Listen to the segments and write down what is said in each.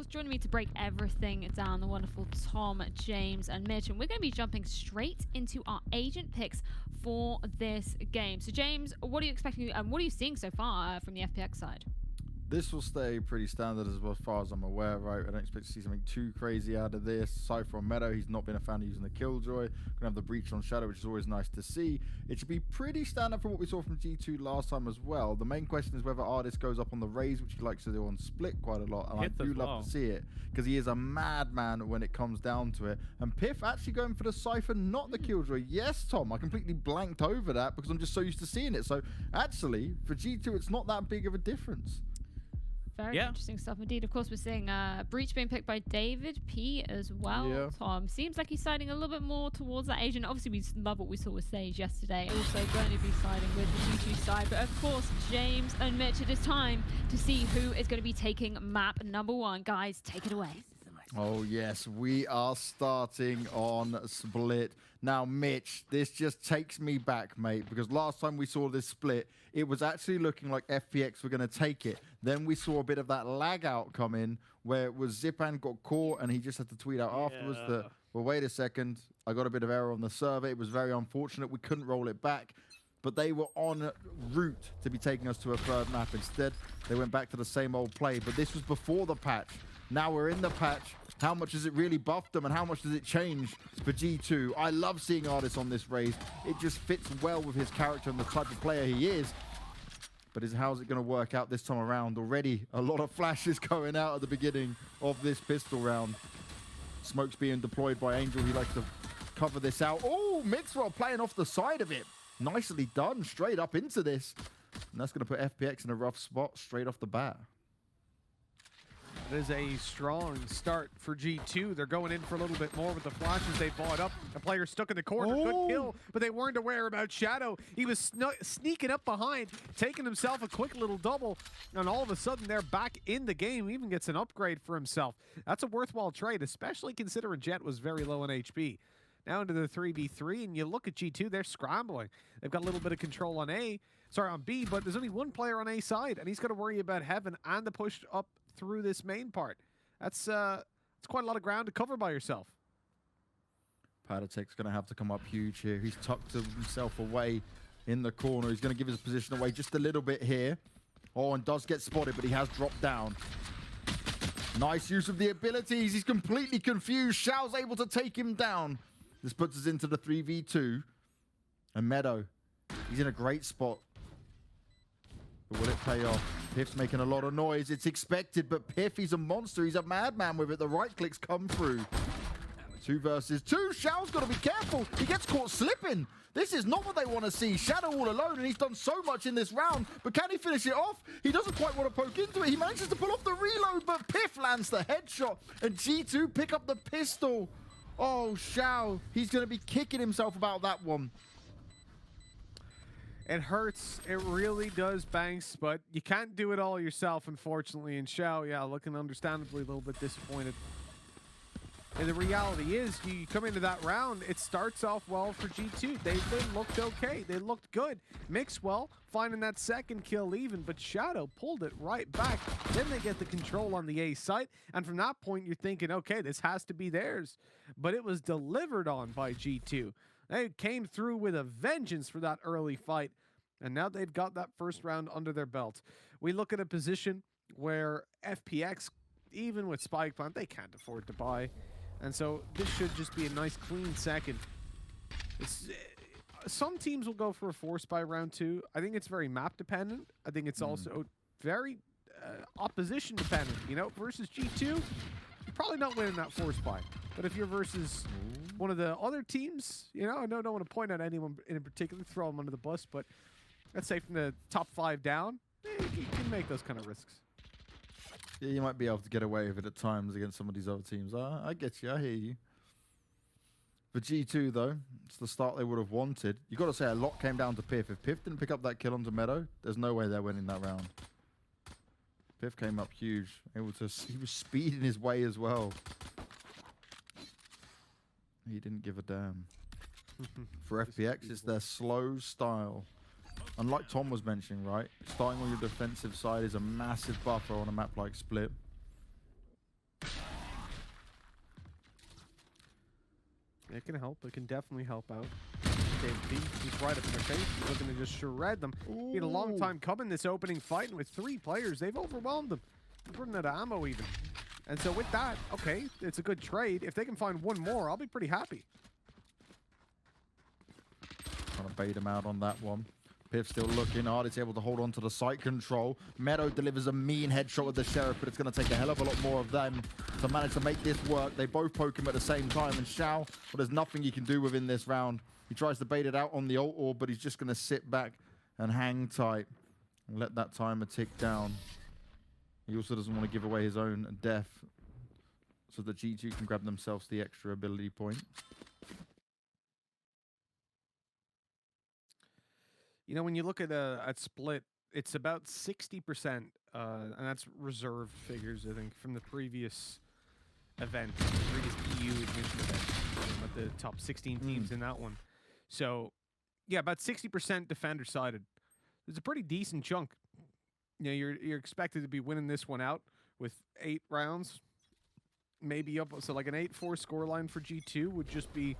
course, joining me to break everything down, the wonderful Tom, James, and Mitch. And we're going to be jumping straight into our agent picks for this game. So, James, what are you expecting, and what are you seeing so far from the FPX side? This will stay pretty standard as far as I'm aware, right? I don't expect to see something too crazy out of this. Aside from Meddo, he's not been a fan of using the Killjoy. Gonna have the breach on Shadow, which is always nice to see. It should be pretty standard from what we saw from G2 last time as well. The main question is whether ardiis goes up on the Raze, which he likes to do on Split quite a lot. And I do love to see it, because he is a madman when it comes down to it. And pyth actually going for the Cypher, not the Killjoy. Yes, Tom, I completely blanked over that because I'm just so used to seeing it. So actually, for G2, it's not that big of a difference. Very interesting stuff indeed. Of course, we're seeing Breach being picked by Davidp as well. Yeah. Tom, seems like he's siding a little bit more towards that agent. Obviously, we love what we saw with Sage yesterday. Also going to be siding with the G2 side. But of course, James and Mitch, it is time to see who is going to be taking map number 1. Guys, take it away. Oh yes, we are starting on Split. Now Mitch, this just takes me back, mate, because last time we saw this split, it was actually looking like FPX were going to take it. Then we saw a bit of that lag out come in, where it was Zyppan got caught and he just had to tweet out afterwards that, well, wait a second, I got a bit of error on the server. It was very unfortunate. We couldn't roll it back. But they were en route to be taking us to a third map. Instead, they went back to the same old play. But this was before the patch. Now we're in the patch. How much does it really buff them, and how much does it change for G2? I love seeing ardiis on this Raze. It just fits well with his character and the type of player he is. But how's it going to work out this time around? Already a lot of flashes going out at the beginning of this pistol round. Smoke's being deployed by Angel. He likes to cover this out. Oh, mixwell playing off the side of it. Nicely done, straight up into this. And that's going to put FPX in a rough spot straight off the bat. It is a strong start for G2. They're going in for a little bit more with the flashes they bought up. The player stuck in the corner, good kill, but they weren't aware about Shadow. He was sneaking up behind, taking himself a quick little double, and all of a sudden they're back in the game. He even gets an upgrade for himself. That's a worthwhile trade, especially considering Jet was very low on HP. Now into the 3v3, and you look at G2, they're scrambling. They've got a little bit of control on on B, but there's only one player on A side, and he's got to worry about Heaven and the push up through this main part. That's quite a lot of ground to cover by yourself. paTiTek's going to have to come up huge here. He's tucked himself away in the corner. He's going to give his position away just a little bit here. Oh, and does get spotted, but he has dropped down. Nice use of the abilities. He's completely confused. Shao's able to take him down. This puts us into the 3v2. And Meddo, he's in a great spot. But will it pay off? pyth's making a lot of noise. It's expected, but pyth, he's a monster. He's a madman with it. The right clicks come through. 2 versus 2. Shao's got to be careful. He gets caught slipping. This is not what they want to see. Shadow all alone, and he's done so much in this round. But can he finish it off? He doesn't quite want to poke into it. He manages to pull off the reload, but pyth lands the headshot. And G2 pick up the pistol. Oh, Shao. He's going to be kicking himself about that one. It hurts. It really does, Banks, but you can't do it all yourself, unfortunately. And Shao, yeah, looking understandably a little bit disappointed. And the reality is, you come into that round, it starts off well for G2. They looked okay. They looked good. Mixwell finding that second kill even, but Shadow pulled it right back. Then they get the control on the A site, and from that point, you're thinking, okay, this has to be theirs. But it was delivered on by G2. They came through with a vengeance for that early fight, and now they've got that first round under their belt. We look at a position where FPX, even with Spike Plant, they can't afford to buy. And so this should just be a nice, clean second. Some teams will go for a force by round 2. I think it's very map dependent. I think it's also very opposition dependent. You know, versus G2, you're probably not winning that force buy. But if you're versus one of the other teams, you know, I don't want to point out anyone in particular, throw them under the bus, but let's say from the top 5 down, you can make those kind of risks. Yeah, you might be able to get away with it at times against some of these other teams. I get you. I hear you. For G2, though, it's the start they would have wanted. You've got to say a lot came down to pyth. If pyth didn't pick up that kill onto Meddo, there's no way they're winning that round. pyth came up huge. He was speeding his way as well. He didn't give a damn. For FPX, it's their slow style. And like Tom was mentioning, right? Starting on your defensive side is a massive buffer on a map like Split. It can help. It can definitely help out. Davidp, he's right up in their face. He's looking to just shred them. He had a long time coming this opening fight, and with 3 players, they've overwhelmed them. They're running out of ammo even. And so with that, okay, it's a good trade. If they can find one more, I'll be pretty happy. Trying to bait him out on that one. pyth still looking. ardiis able to hold on to the site control. Meddo delivers a mean headshot with the Sheriff, but it's going to take a hell of a lot more of them to manage to make this work. They both poke him at the same time, and Shao, well, there's nothing he can do within this round. He tries to bait it out on the ult orb, but he's just going to sit back and hang tight and let that timer tick down. He also doesn't want to give away his own death so that G2 can grab themselves the extra ability point. You know, when you look at Split, it's about 60%, and that's reserve figures, I think, from the previous event, the previous EU admission event, at the top 16 teams in that one. So, yeah, about 60% defender sided. It's a pretty decent chunk. You know, you're expected to be winning this one out with 8 rounds, maybe up. So like an 8-4 scoreline for G2 would just be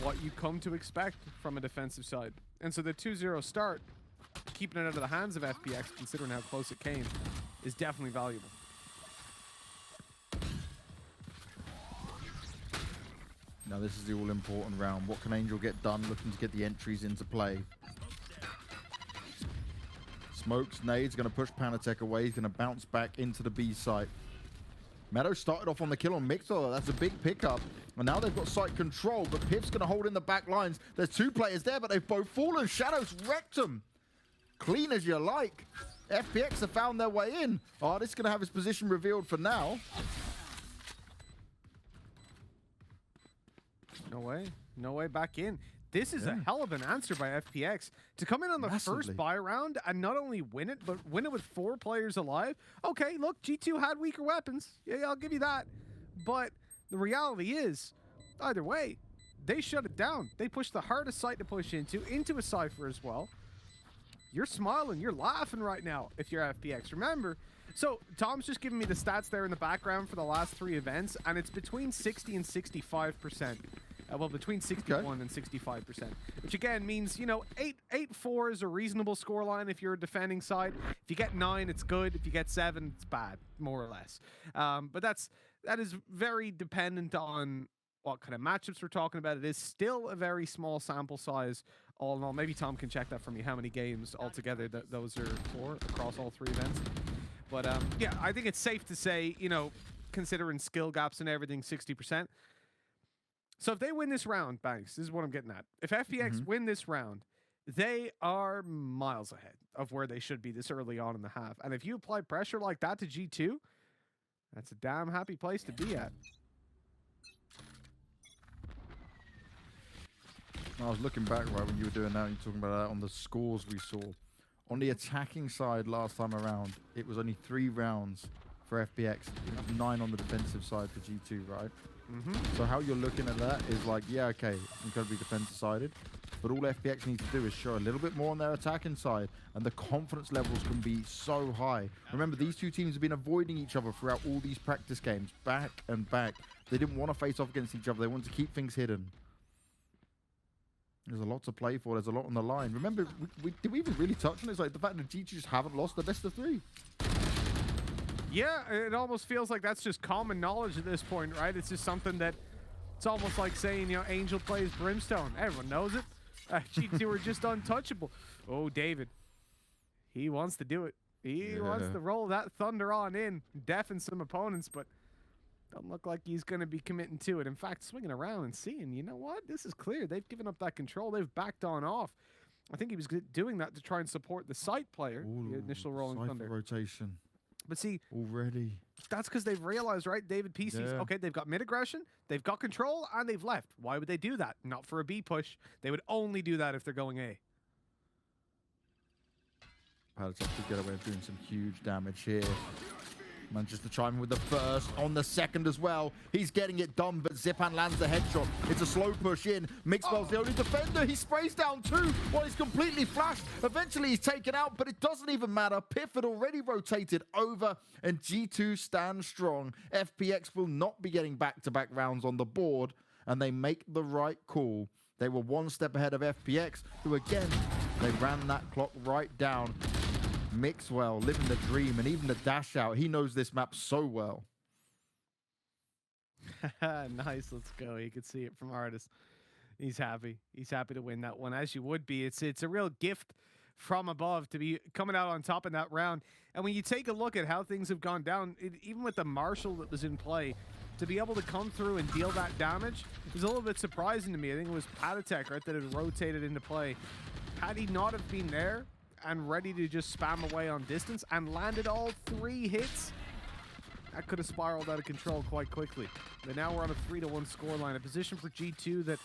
what you come to expect from a defensive side. And so the 2-0 start, keeping it out of the hands of FPX, considering how close it came, is definitely valuable. Now this is the all-important round. What can Angel get done? Looking to get the entries into play. Smokes, nades, going to push paTiTek away. He's going to bounce back into the B site. Meddo started off on the kill on mixwell. That's a big pickup. And now they've got site control, but pyth's going to hold in the back lines. There's 2 players there, but they've both fallen. Shadow's wrecked them. Clean as you like. FPX have found their way in. ardiis is going to have his position revealed for now. No way. No way back in. This is a hell of an answer by FPX to come in on the first buy round and not only win it, but win it with 4 players alive. Okay, look, G2 had weaker weapons. Yeah, I'll give you that. But the reality is, either way, they shut it down. They pushed the hardest site to push into a Cypher as well. You're smiling, you're laughing right now if you're FPX. Remember, so Tom's just giving me the stats there in the background for the last 3 events, and it's between 60 and 65%. Well, between 61 and 65%, which again means, you know, 8-4 is a reasonable scoreline if you're a defending side. If you get 9, it's good. If you get 7, it's bad, more or less. But that is very dependent on what kind of matchups we're talking about. It is still a very small sample size, all in all. Maybe Tom can check that for me, how many games altogether those are for across all 3 events. But yeah, I think it's safe to say, you know, considering skill gaps and everything, 60%. So if they win this round, Banks, this is what I'm getting at. If FPX win this round, they are miles ahead of where they should be this early on in the half. And if you apply pressure like that to G2, that's a damn happy place to be at. I was looking back right when you were doing that, and you're talking about that on the scores we saw. On the attacking side last time around, it was only 3 rounds for FPX. 9 on the defensive side for G2, right? So how you're looking at that is like, yeah, okay, incredibly defensive-sided, but all FPX needs to do is show a little bit more on their attacking side, and the confidence levels can be so high. Remember, these 2 teams have been avoiding each other throughout all these practice games, back and back. They didn't want to face off against each other. They wanted to keep things hidden. There's a lot to play for. There's a lot on the line. Remember, did we even really touch on it? It's like the fact that G2 just haven't lost the best of 3. Yeah, it almost feels like that's just common knowledge at this point, right? It's just something that, it's almost like saying, you know, Angel plays Brimstone. Everyone knows it. G2 are just untouchable. Oh, David. He wants to do it. He wants to roll that Thunder on in, deafen some opponents, but doesn't look like he's going to be committing to it. In fact, swinging around and seeing, you know what? This is clear. They've given up that control. They've backed on off. I think he was doing that to try and support the site player, the initial rolling Thunder. Rotation. But see, already, that's because they've realized, right? Davidp sees, okay, they've got mid aggression, they've got control, and they've left. Why would they do that? Not for a B push. They would only do that if they're going A. paTiTek could get away with doing some huge damage here. Manages to chime in with the first, on the second as well. He's getting it done, but Zyppan lands the headshot. It's a slow push in. mixwell's the only defender. He sprays down 2 while he's completely flashed. Eventually he's taken out, but it doesn't even matter. pyth had already rotated over, and G2 stands strong. FPX will not be getting back-to-back rounds on the board, and they make the right call. They were one step ahead of FPX, who again, they ran that clock right down. Mixwell, living the dream, and even the dash out, he knows this map so well. Nice, let's go. You can see it from ardiis. He's happy. He's happy to win that one, as you would be. It's a real gift from above to be coming out on top in that round. And when you take a look at how things have gone down, even with the Marshall that was in play, to be able to come through and deal that damage is a little bit surprising to me. I think it was paTiTek, right, that had rotated into play. Had he not have been there and ready to just spam away on distance and landed all 3 hits, that could have spiraled out of control quite quickly. But now we're on a 3-1 scoreline, a position for G2 that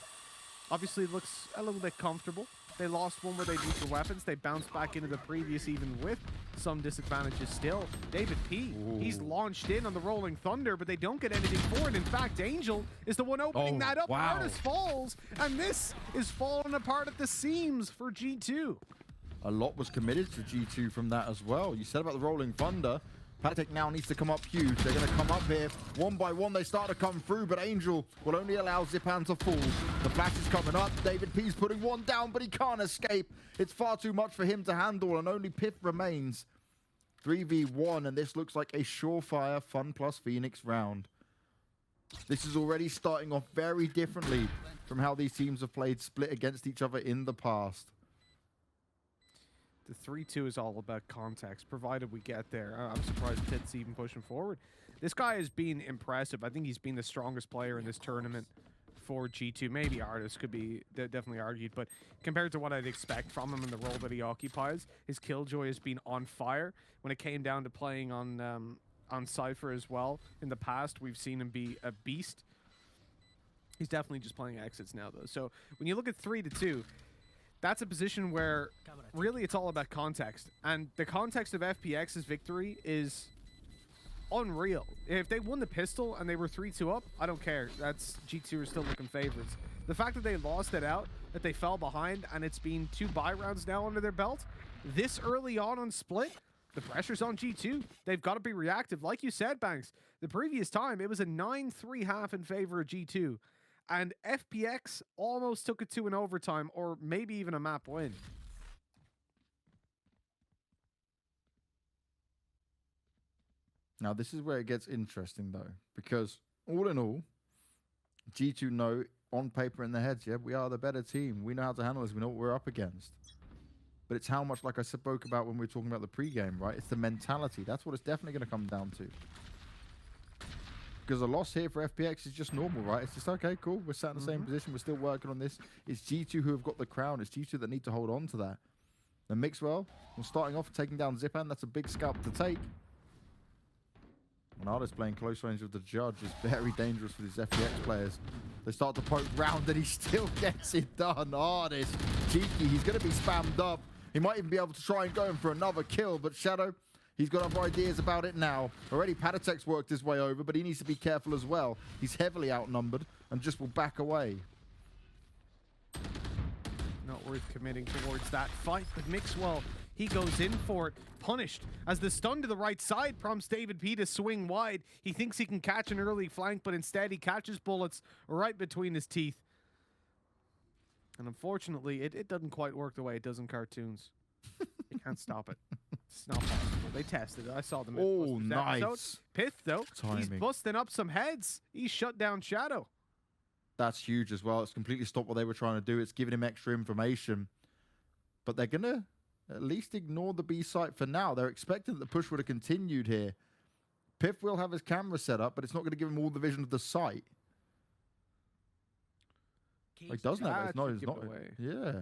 obviously looks a little bit comfortable. They lost one where they neutral weapons. They bounced back into the previous even with some disadvantages still. Davidp, he's launched in on the Rolling Thunder, but they don't get anything for it. In fact, Angel is the one opening that up. Wow. ardiis falls, and this is falling apart at the seams for G2. A lot was committed to G2 from that as well. You said about the Rolling Thunder. paTiTek now needs to come up huge. They're going to come up here. One by one, they start to come through, but Angel will only allow Zyppan to fall. The flash is coming up. Davidp's putting one down, but he can't escape. It's far too much for him to handle, and only pyth remains. 3v1, and this looks like a surefire FunPlus Phoenix round. This is already starting off very differently from how these teams have played split against each other in the past. The 3-2 is all about context, provided we get there. I'm surprised pyth's even pushing forward. This guy has been impressive. I think he's been the strongest player in this tournament for G2. Maybe ardiis could be definitely argued, but compared to what I'd expect from him in the role that he occupies, his killjoy has been on fire. When it came down to playing on Cypher as well, in the past, we've seen him be a beast. He's definitely just playing exits now, though. So when you look at 3-2, that's a position where really it's all about context. And the context of FPX's victory is unreal. If they won the pistol and they were 3-2 up, I don't care. That's G2 are still looking favorites. The fact that they lost it out, that they fell behind, and it's been 2 buy rounds now under their belt, this early on split, the pressure's on G2. They've got to be reactive. Like you said, Banks, the previous time, it was a 9-3 half in favor of G2. And FPX almost took it to an overtime, or maybe even a map win. Now, this is where it gets interesting, though, because all in all, G2 know on paper in their heads, yeah, we are the better team. We know how to handle this. We know what we're up against. But it's how much, like I spoke about when we were talking about the pregame, right? It's the mentality. That's what it's definitely going to come down to. Because a loss here for FPX is just normal, right? It's just, okay, cool. We're sat in the same position. We're still working on this. It's G2 who have got the crown. It's G2 that need to hold on to that. The mixwell, well, starting off taking down Zyppan, that's a big scalp to take. And ardiis playing close range with the judge is very dangerous for these FPX players. They start to poke round and he still gets it done. ardiis, cheeky. He's going to be spammed up. He might even be able to try and go in for another kill, but Shadow, he's got other ideas about it now. Already paTiTek's worked his way over, but he needs to be careful as well. He's heavily outnumbered and just will back away. Not worth committing towards that fight, but mixwell, he goes in for it, punished, as the stun to the right side prompts Davidp to swing wide. He thinks he can catch an early flank, but instead he catches bullets right between his teeth. And unfortunately, it doesn't quite work the way it does in cartoons. You can't stop it. It's not possible. They tested it. I saw them. Oh, nice. pyth, though, he's Timing. busting up some heads. He's shut down Shadow. That's huge as well. It's completely stopped what they were trying to do. It's giving him extra information. But they're going to at least ignore the B site for now. They're expecting that the push would have continued here. pyth will have his camera set up, but it's not going to give him all the vision of the site. Like, doesn't it? It's not. It's not. Yeah.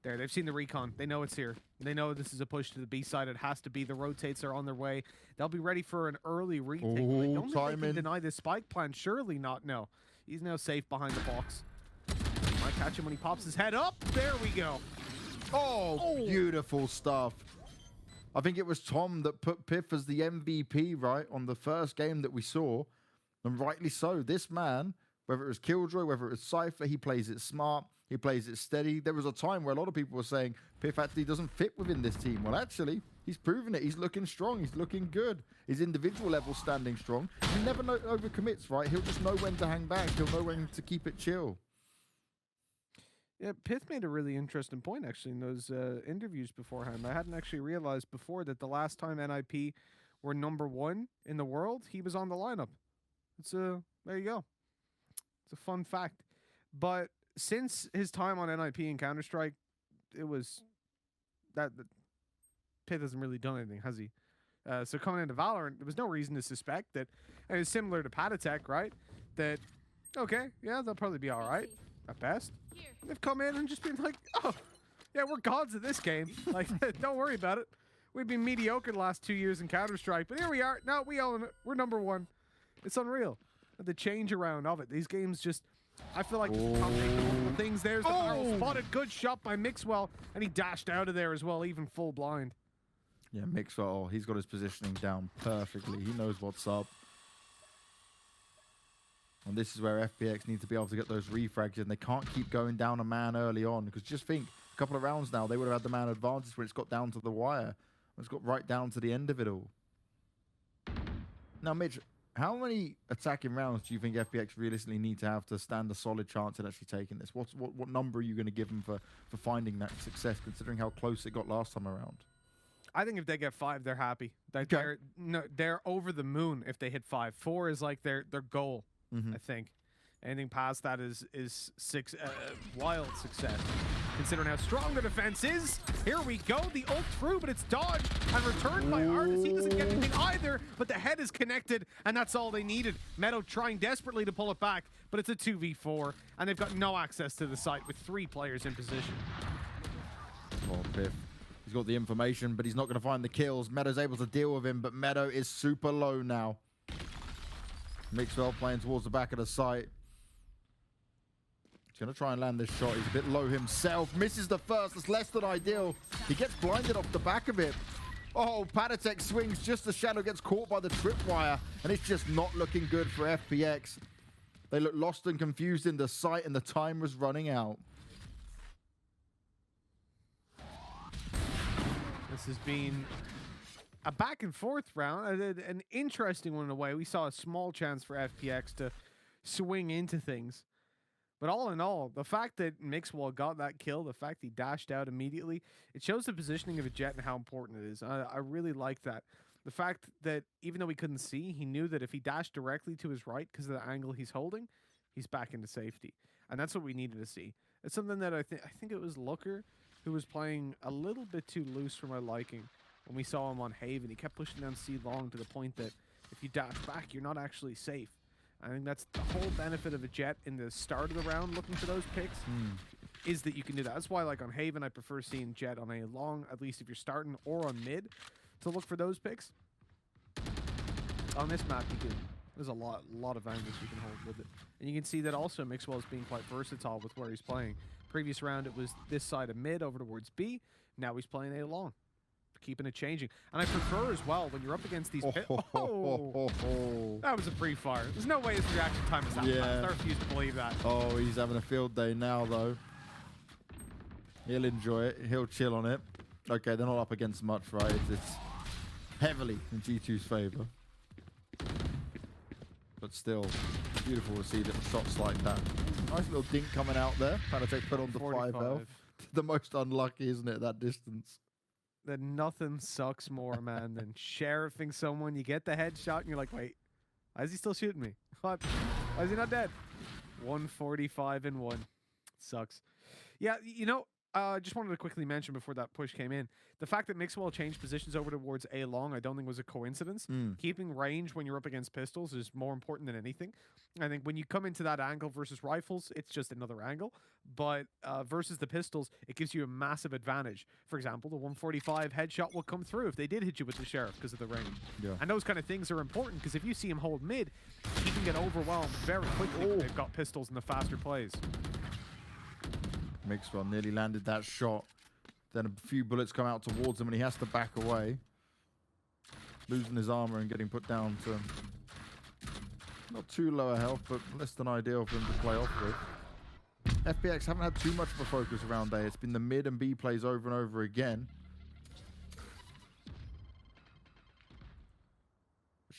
There, they've seen the recon. They know it's here. They know this is a push to the B side. It has to be. The rotates are on their way. They'll be ready for an early retake. I don't think they can deny this spike plan. Surely not. No. He's now safe behind the box. Might catch him when he pops his head up. There we go. Oh, beautiful stuff. I think it was Tom that put pyth as the MVP, right, on the first game that we saw. And rightly so. This man, whether it was Killjoy, whether it was Cypher, he plays it smart. He plays it steady. There was a time where a lot of people were saying pyth actually doesn't fit within this team. Well, actually, He's proven it. He's looking strong. He's looking good. His individual level standing strong. He never overcommits, right? He'll just know when to hang back. He'll know when to keep it chill. Yeah, pyth made a really interesting point, actually, in those interviews beforehand. I hadn't actually realized before that the last time NIP were #1 in the world, he was on the lineup. There you go. It's a fun fact. But since his time on NIP and Counter-Strike, it was that pyth hasn't really done anything, has he? So coming into Valorant, there was no reason to suspect that, and it's similar to paTiTek, right? That, okay, yeah, they'll probably be all right at best. They've come in and just been like, oh, yeah, we're gods at this game. Like, don't worry about it. We've been mediocre the last 2 years in Counter-Strike, but here we are. No, we own it. We're #1. It's unreal. The change around of it. These games just, I feel like there's a combination of multiple things. There's the barrel spotted. Good shot by mixwell, and he dashed out of there as well, even full blind. Yeah, mixwell, he's got his positioning down perfectly. He knows what's up. And this is where FPX needs to be able to get those refrags in. They can't keep going down a man early on, because just think, a couple of rounds now, they would have had the man advantage when it's got down to the wire. It's got right down to the end of it all. Now, Mitch, how many attacking rounds do you think FPX realistically need to have to stand a solid chance at actually taking this? What number are you going to give them for finding that success, considering how close it got last time around? I think if they get 5, they're happy. They're over the moon if they hit 5. 4 is like their goal, I think. Anything past that is wild success. Considering how strong the defense is. Here we go. The ult through, but it's dodged and returned by ardiis. He doesn't get anything either, but the head is connected, and that's all they needed. Meddo trying desperately to pull it back, but it's a 2v4, and they've got no access to the site with 3 players in position. Oh, pyth. He's got the information, but he's not going to find the kills. Meddo's able to deal with him, but Meddo is super low now. mixwell playing towards the back of the site. He's going to try and land this shot. He's a bit low himself. Misses the first. That's less than ideal. He gets blinded off the back of it. Oh, paTiTek swings just as Shadow gets caught by the tripwire, and it's just not looking good for FPX. They look lost and confused in the site, and the time was running out. This has been a back and forth round, an interesting one in a way. We saw a small chance for FPX to swing into things. But all in all, the fact that mixwell got that kill, the fact he dashed out immediately, it shows the positioning of a Jett and how important it is. I really like that. The fact that even though he couldn't see, he knew that if he dashed directly to his right because of the angle he's holding, he's back into safety. And that's what we needed to see. It's something that I think it was Looker who was playing a little bit too loose for my liking when we saw him on Haven. He kept pushing down C long to the point that if you dash back, you're not actually safe. I think that's the whole benefit of a Jett in the start of the round looking for those picks, is that you can do that. That's why, like on Haven, I prefer seeing Jett on a long, at least if you're starting, or on mid, to look for those picks. On this map, there's a lot of angles you can hold with it. And you can see that also mixwell is being quite versatile with where he's playing. Previous round, it was this side of mid over towards B. Now he's playing A long. Keeping it changing. And I prefer as well when you're up against these that was a pre-fire. There's no way his reaction time is that fast. I refuse to believe that. Oh, he's having a field day now though. He'll enjoy it. He'll chill on it. Okay, they're not up against much, right? It's heavily in G2's favor. But still, beautiful to see little shots like that. Nice little dink coming out there. paTiTek put on the 5 health. The most unlucky, isn't it, that distance? That nothing sucks more, man, than sheriffing someone. You get the headshot, and you're like, wait, why is he still shooting me? What? Why is he not dead? 145 and 1. Sucks. Yeah, you know, just wanted to quickly mention before that push came in, the fact that mixwell changed positions over towards A long, I don't think was a coincidence. Keeping range when you're up against pistols is more important than anything. I think when you come into that angle versus rifles, it's just another angle. But versus the pistols, it gives you a massive advantage. For example, the 145 headshot will come through if they did hit you with the sheriff because of the range. Yeah. And those kind of things are important because if you see him hold mid, he can get overwhelmed very quickly when they've got pistols and the faster plays. mixwell nearly landed that shot. Then a few bullets come out towards him and he has to back away. Losing his armor and getting put down to not too low a health, but less than ideal for him to play off with. FPX haven't had too much of a focus around A. It's been the mid and B plays over and over again.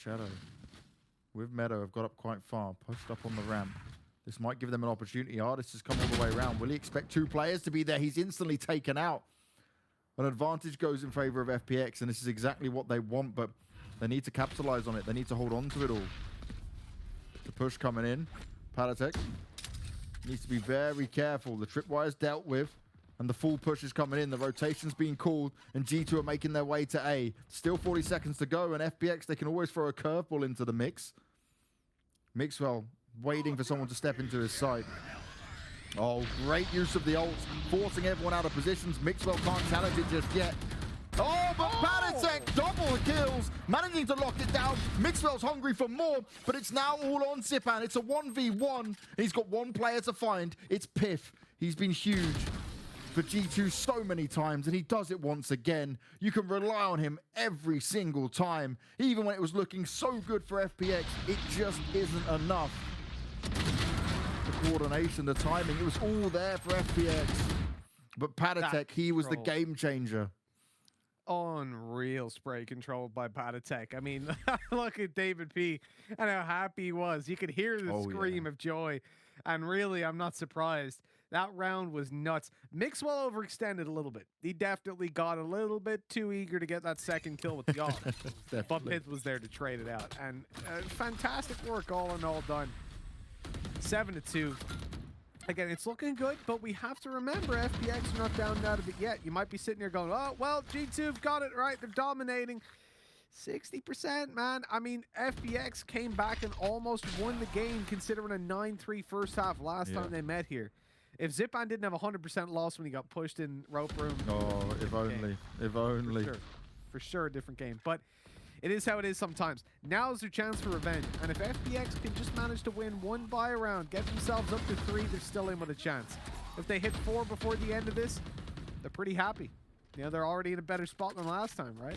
Shadow with Meddo have got up quite far, pushed up on the ramp. This might give them an opportunity. ardiis has come all the way around. Will he expect 2 players to be there? He's instantly taken out. An advantage goes in favor of FPX, and this is exactly what they want, but they need to capitalize on it. They need to hold on to it all. The push coming in. paTiTek needs to be very careful. The tripwire's dealt with, and the full push is coming in. The rotation's being called, and G2 are making their way to A. Still 40 seconds to go, and FPX, they can always throw a curveball into the mix. Mixwell waiting for someone to step into his side. Oh, great use of the ults, forcing everyone out of positions. Mixwell can't challenge it just yet. Oh, but paTiTek double kills, managing to lock it down. Mixwell's hungry for more, but it's now all on Zyppan. It's a 1v1. He's got 1 player to find. It's pyth. He's been huge for G2 so many times, and he does it once again. You can rely on him every single time. Even when it was looking so good for FPX, it just isn't enough. The coordination, the timing, it was all there for FPX. But paTiTek, he was the game changer. Unreal spray controlled by paTiTek. I mean, look at Davidp and how happy he was. You could hear the scream of joy. And really, I'm not surprised. That round was nuts. Mixwell overextended a little bit. He definitely got a little bit too eager to get that second kill with the ult. But pyth was there to trade it out. And fantastic work all in all done. 7-2. Again, it's looking good, but we have to remember FPX are not down and out of it yet. You might be sitting here going, oh, well, G2 have got it right. They're dominating. 60%, man. I mean, FPX came back and almost won the game considering a 9-3 first half last time they met here. If Zyppan didn't have 100% loss when he got pushed in rope room. Oh, if only. If only. For sure a different game. But it is how it is sometimes. Now's their chance for revenge. And if FPX can just manage to win 1 buy round, get themselves up to 3, they're still in with a chance. If they hit 4 before the end of this, they're pretty happy. You know, they're already in a better spot than last time, right?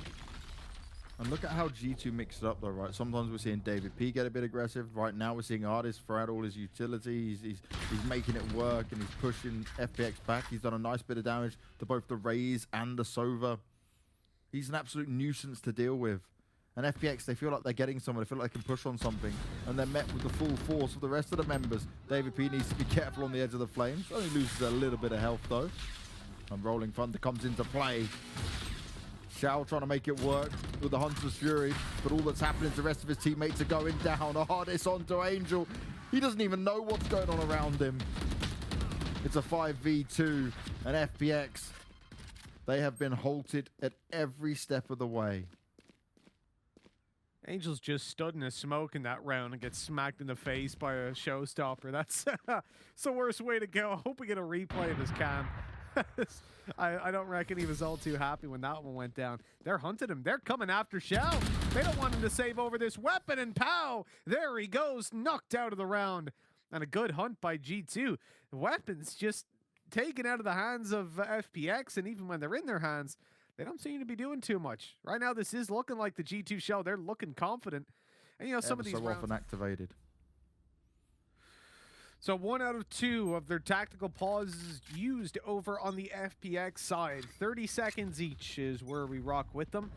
And look at how G2 mixed it up, though, right? Sometimes we're seeing Davidp get a bit aggressive. Right now, we're seeing ardiis throw out all his utility. He's making it work, and he's pushing FPX back. He's done a nice bit of damage to both the Raze and the Sova. He's an absolute nuisance to deal with. And FPX, they feel like they're getting someone. They feel like they can push on something. And they're met with the full force of the rest of the members. Davidp needs to be careful on the edge of the flames. Only loses a little bit of health, though. And Rolling Thunder comes into play. Shao trying to make it work with the Hunter's Fury. But all that's happening is the rest of his teammates are going down. ardiis onto Angel. He doesn't even know what's going on around him. It's a 5v2. And FPX, they have been halted at every step of the way. Angel's just stood in a smoke in that round and gets smacked in the face by a showstopper. That's the worst way to go. I hope we get a replay of this cam. I don't reckon he was all too happy when that one went down. They're hunting him. They're coming after Shao. They don't want him to save over this weapon, and pow! There he goes, knocked out of the round. And a good hunt by G2. The weapons just taken out of the hands of FPX, and even when they're in their hands, they don't seem to be doing too much. Right now, this is looking like the G2 show. They're looking confident. And, you know, some of these rounds... often activated. So 1 out of 2 of their tactical pauses used over on the FPX side. 30 seconds each is where we rock with them.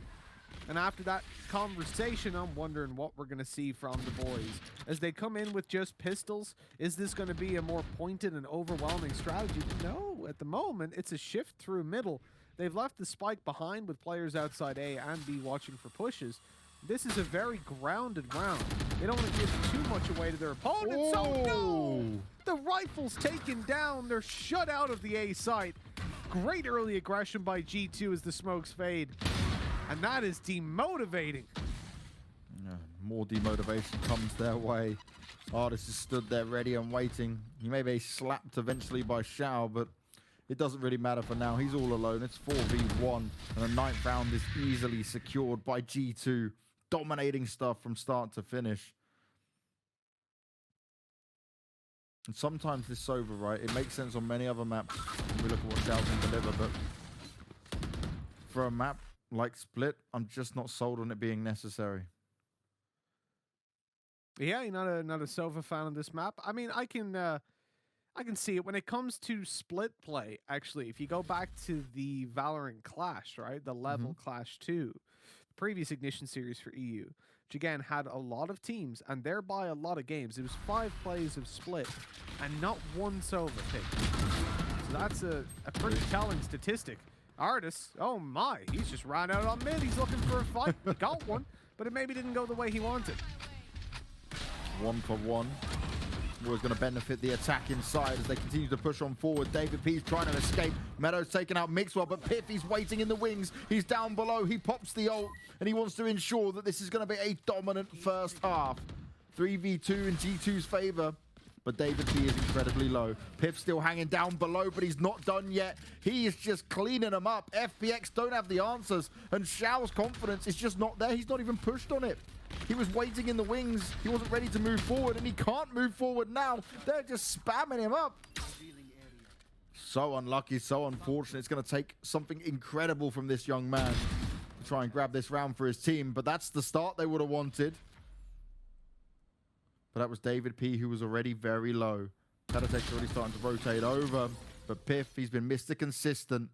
And after that conversation, I'm wondering what we're going to see from the boys. As they come in with just pistols, is this going to be a more pointed and overwhelming strategy? No, at the moment, it's a shift through middle. They've left the spike behind with players outside A and B watching for pushes. This is a very grounded round. They don't want to give too much away to their opponents. Oh no! The rifle's taken down. They're shut out of the A site. Great early aggression by G2 as the smokes fade. And that is demotivating. Yeah, more demotivation comes their way. ardiis has stood there ready and waiting. He may be slapped eventually by Shao, but it doesn't really matter for now. He's all alone. It's 4v1, and the 9th round is easily secured by G2, dominating stuff from start to finish. And sometimes this over, right? It makes sense on many other maps when we look at what Shao can deliver, but for a map like Split, I'm just not sold on it being necessary. Yeah, you're not a Sova fan of this map. I mean, I can see it when it comes to split play. Actually, if you go back to the Valorant Clash, right, the level Clash 2, previous Ignition series for EU, which again had a lot of teams and thereby a lot of games. It was 5 plays of split and not one solo pick. So that's a pretty telling statistic. Ardiis, oh my, he's just ran out on mid. He's looking for a fight. He got one, but it maybe didn't go the way he wanted. 1 for 1. Was going to benefit the attack inside as they continue to push on forward. Davidp's trying to escape. Meddo's taking out mixwell, but pyth, he's waiting in the wings. He's down below. He pops the ult, and he wants to ensure that this is going to be a dominant first half. 3v2 in G2's favor, but Davidp is incredibly low. pyth still hanging down below, but he's not done yet. He is just cleaning them up. FPX don't have the answers, and Shao's confidence is just not there. He's not even pushed on it. He was waiting in the wings. He wasn't ready to move forward, and he can't move forward now. They're just spamming him up. So unlucky, so unfortunate. It's going to take something incredible from this young man to try and grab this round for his team, but that's the start they would have wanted. But that was Davidp, who was already very low. paTiTek's already starting to rotate over, but pyth, he's been Mr. Consistent.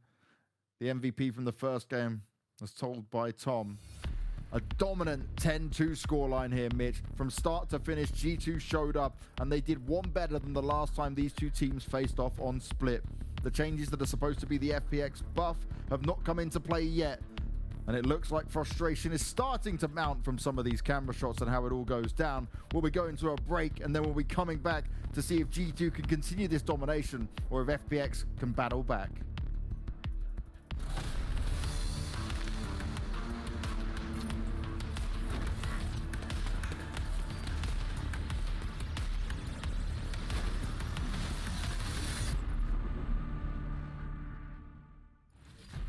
The MVP from the first game, as told by Tom. A dominant 10-2 scoreline here, Mitch. From start to finish, G2 showed up, and they did one better than the last time these two teams faced off on Split. The changes that are supposed to be the FPX buff have not come into play yet, and it looks like frustration is starting to mount from some of these camera shots and how it all goes down. We'll be going to a break, and then we'll be coming back to see if G2 can continue this domination or if FPX can battle back.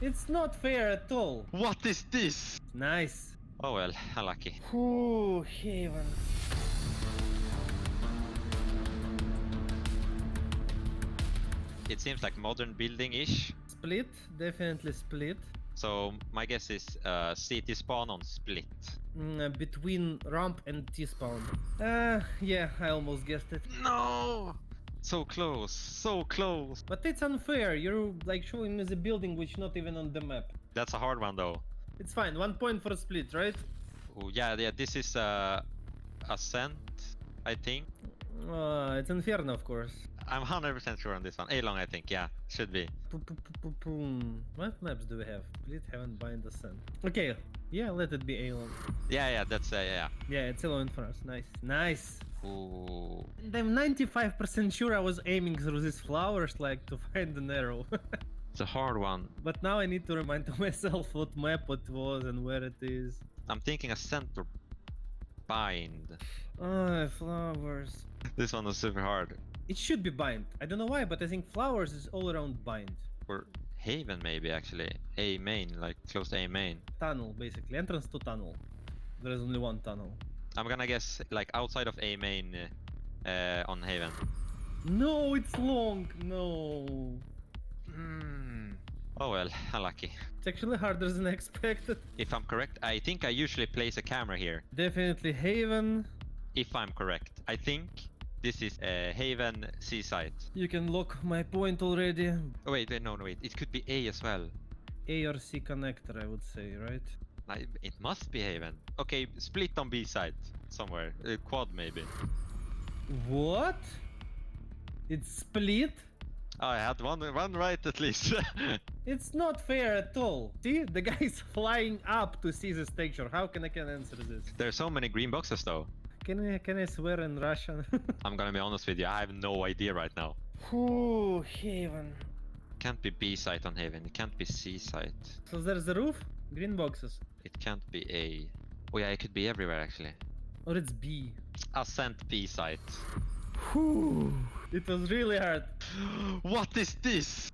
It's not fair at all. What is this? Nice. Oh well, unlucky. Ooh, Haven. It seems like modern building-ish. Split, definitely split. So my guess is CT spawn on split. Between ramp and T-spawn. Yeah, I almost guessed it. No! So close, so close. But it's unfair. You're like showing me the building which not even on the map. That's a hard one though. It's fine. 1 point for split, right? Oh yeah, this is Ascent, I think. It's Inferno, of course. I'm 100% sure on this one. A-long, I think, yeah, should be. What maps do we have? Split, Heaven, Bind, Ascent. Okay, yeah, let it be A-long. Yeah, that's yeah. Yeah, it's A-long for us. Nice, nice. Ooh. And I'm 95% sure I was aiming through these flowers like to find an arrow. It's a hard one. But now I need to remind myself what map it was and where it is. I'm thinking Ascent or Bind. Oh, flowers. This one was super hard. It should be Bind. I don't know why, but I think flowers is all around Bind. Or Haven maybe actually. A main, like close to A main. Tunnel, basically. Entrance to tunnel. There is only one tunnel. I'm gonna guess like outside of A main on Haven. No, it's long. No. Oh well, unlucky. It's actually harder than expected. If I'm correct, I think I usually place a camera here. Definitely Haven. If I'm correct, I think this is Haven seaside. You can lock my point already. Oh, wait, no, wait. It could be A as well. A or C connector, I would say, right? It must be Haven. Okay, split on B side somewhere. Quad maybe. What? It's split? Oh, I had one right at least. It's not fair at all. See, the guy's flying up to see this texture. How can I answer this? There's so many green boxes though. Can I swear in Russian? I'm gonna be honest with you, I have no idea right now. Ooh, Haven. Can't be B side on Haven, it can't be C side. So there's the roof? Green boxes. It can't be A. Oh yeah, it could be everywhere actually. Or it's B. Ascent B side. Whew. It was really hard. What is this?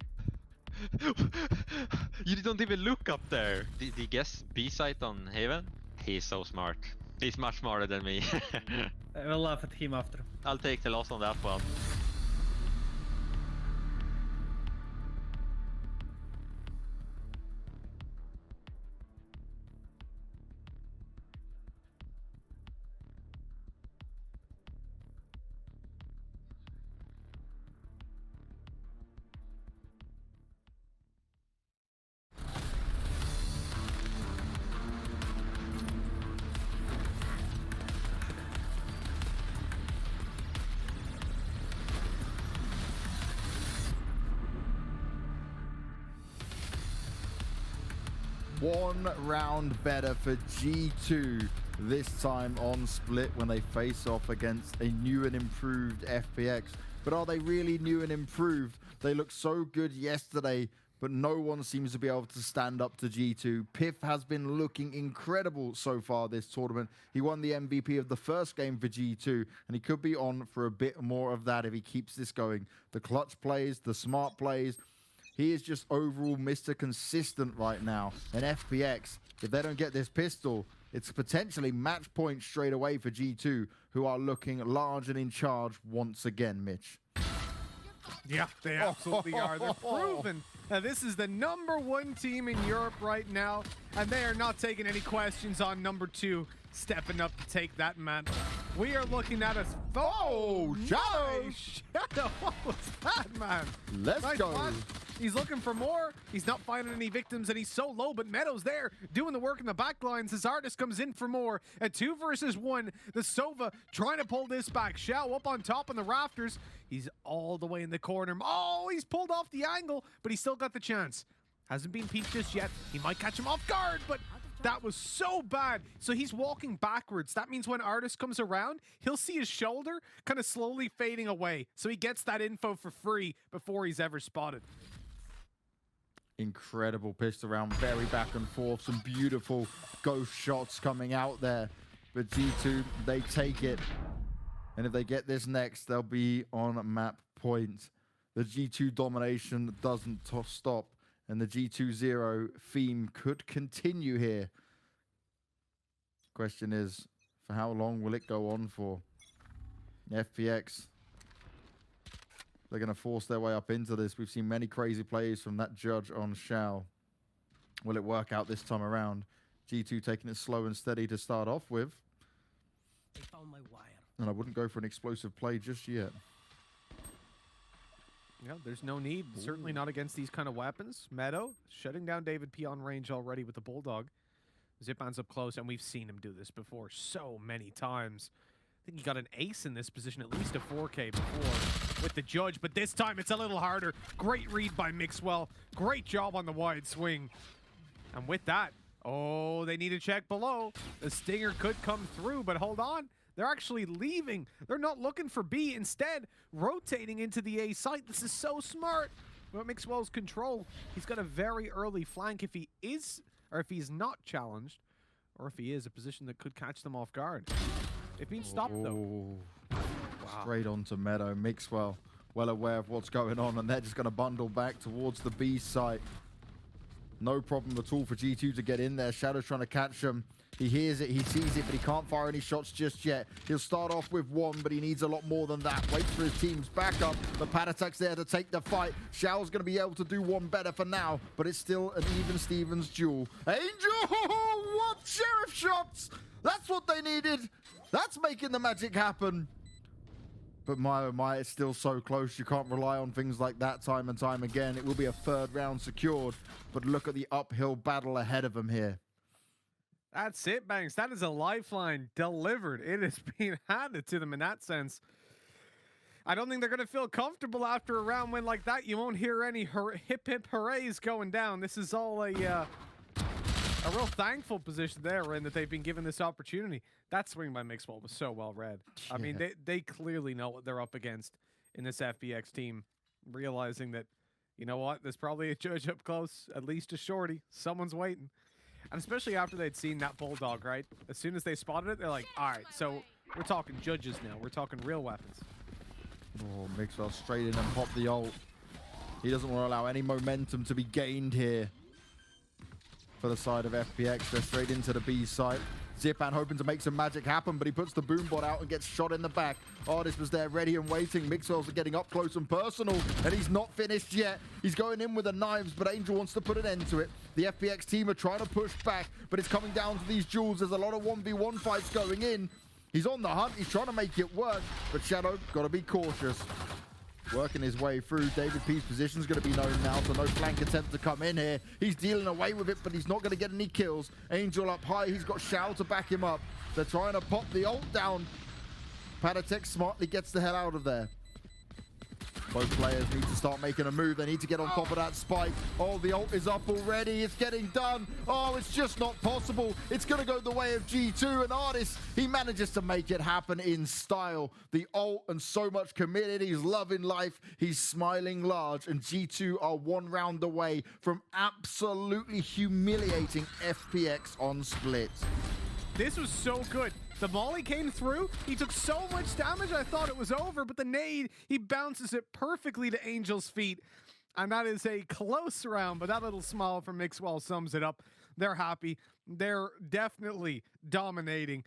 You don't even look up there. Did he guess B side on Haven? He's so smart. He's much smarter than me. I will laugh at him after. I'll take the loss on that one. One round better for G2 this time on Split when they face off against a new and improved FPX. But are they really new and improved? They looked so good yesterday, but no one seems to be able to stand up to G2. pyth has been looking incredible so far this tournament. He won the MVP of the first game for G2, and he could be on for a bit more of that if he keeps this going. The clutch plays, the smart plays. He is just overall Mr. Consistent right now. And FPX, if they don't get this pistol, it's potentially match point straight away for G2, who are looking large and in charge once again, Mitch. Yeah, they absolutely are. They're proven. Now, this is the #1 team in Europe right now, and they are not taking any questions on #2 stepping up to take that mantle. We are looking at a... Oh, Shao! Nice. Shadow, what was that, man? Let's Nice go. flash. He's looking for more. He's not finding any victims, and he's so low, but Meddo's there doing the work in the back lines as ardiis comes in for more. At 2 versus 1, the Sova trying to pull this back. Shao up on top on the rafters. He's all the way in the corner. Oh, he's pulled off the angle, but he's still got the chance. Hasn't been peaked just yet. He might catch him off guard, but that was so bad. So he's walking backwards. That means when ardiis comes around, he'll see his shoulder kind of slowly fading away. So he gets that info for free before he's ever spotted. Incredible pistol round, very back and forth, some beautiful ghost shots coming out there. But G2, they take it. And if they get this next, they'll be on map point. The G2 domination doesn't stop. And the G2-0 theme could continue here. Question is, for how long will it go on for? FPX, they're going to force their way up into this. We've seen many crazy plays from that judge on Shao. Will it work out this time around? G2 taking it slow and steady to start off with. They found my wire. And I wouldn't go for an explosive play just yet. Yeah, there's no need. Certainly not against these kind of weapons. Meddo shutting down Davidp on range already with the Bulldog. Zyppan's up close, and we've seen him do this before so many times. I think he got an ace in this position, at least a 4K before with the judge, but this time it's a little harder. Great read by mixwell. Great job on the wide swing. And with that, oh, they need to check below. The stinger could come through, but hold on. They're actually leaving. They're not looking for B. Instead, rotating into the A site. This is so smart. But mixwell's control. He's got a very early flank if he is, or if he's not challenged, or if he is, a position that could catch them off guard. They've been stopped, though. Wow. Straight onto Meddo. Mixwell, well aware of what's going on, and they're just going to bundle back towards the B site. No problem at all for G2 to get in there. Shadow's trying to catch him. He hears it, he sees it, but he can't fire any shots just yet. He'll start off with one, but he needs a lot more than that. Waits for his team's backup, but paTiTek's there to take the fight. Shao's going to be able to do one better for now, but it's still an even Stevens duel. Angel! What sheriff shots! That's what they needed. That's making the magic happen. But my oh my, it's still so close. You can't rely on things like that time and time again. It will be a 3rd round secured, but look at the uphill battle ahead of him here. That's it, Banks. That is a lifeline delivered. It is being handed to them in that sense. I don't think they're going to feel comfortable after a round win like that. You won't hear any hip hip hoorays going down. This is all a real thankful position they're in that they've been given this opportunity. That swing by mixwell was so well read. I mean, they clearly know what they're up against in this FPX team, realizing that, you know what, there's probably a judge up close, at least a shorty. Someone's waiting. And especially after they'd seen that Bulldog, right? As soon as they spotted it, they're like, all right, so we're talking judges now. We're talking real weapons. Oh, Mixwell straight in and pop the ult. He doesn't want to allow any momentum to be gained here for the side of FPX. They're straight into the B site. Zyppan hoping to make some magic happen, but he puts the boombot out and gets shot in the back. ardiis was there ready and waiting. Mixwell's getting up close and personal, and he's not finished yet. He's going in with the knives, but Angel wants to put an end to it. The FPX team are trying to push back, but it's coming down to these duels. There's a lot of 1v1 fights going in. He's on the hunt. He's trying to make it work, but Shadow got to be cautious. Working his way through. Davidp's position's going to be known now, so no flank attempt to come in here. He's dealing away with it, but he's not going to get any kills. Angel up high. He's got Shao to back him up. They're trying to pop the ult down. paTiTek smartly gets the hell out of there. Both players need to start making a move. They need to get on top of that spike. Oh, the ult is up already. It's getting done. Oh, it's just not possible. It's going to go the way of G2 and ardiis. He manages to make it happen in style. The ult and so much committed. He's loving life. He's smiling large. And G2 are 1 round away from absolutely humiliating FPX on Split. This was so good. The molly came through. He took so much damage, I thought it was over, but the nade, he bounces it perfectly to Angel's feet. And that is a close round, but that little smile from mixwell sums it up. They're happy. They're definitely dominating.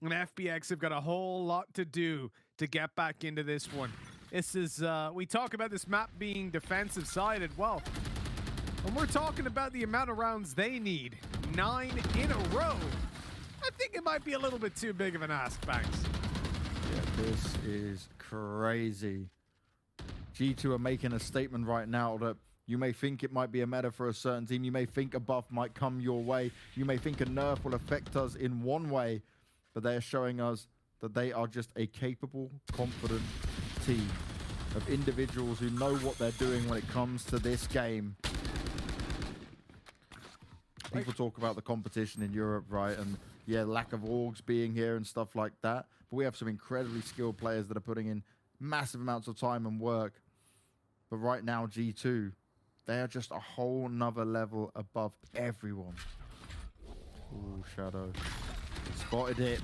And FPX have got a whole lot to do to get back into this one. This is, we talk about this map being defensive-sided. Well, when we're talking about the amount of rounds they need, 9 in a row, I think it might be a little bit too big of an ask, Banks. Yeah, this is crazy. G2 are making a statement right now that you may think it might be a meta for a certain team. You may think a buff might come your way. You may think a nerf will affect us in one way, but they are showing us that they are just a capable, confident team of individuals who know what they're doing when it comes to this game. People talk about the competition in Europe, right? And yeah, lack of orgs being here and stuff like that. But we have some incredibly skilled players that are putting in massive amounts of time and work. But right now, G2, they are just a whole nother level above everyone. Ooh, Shadow. Spotted it.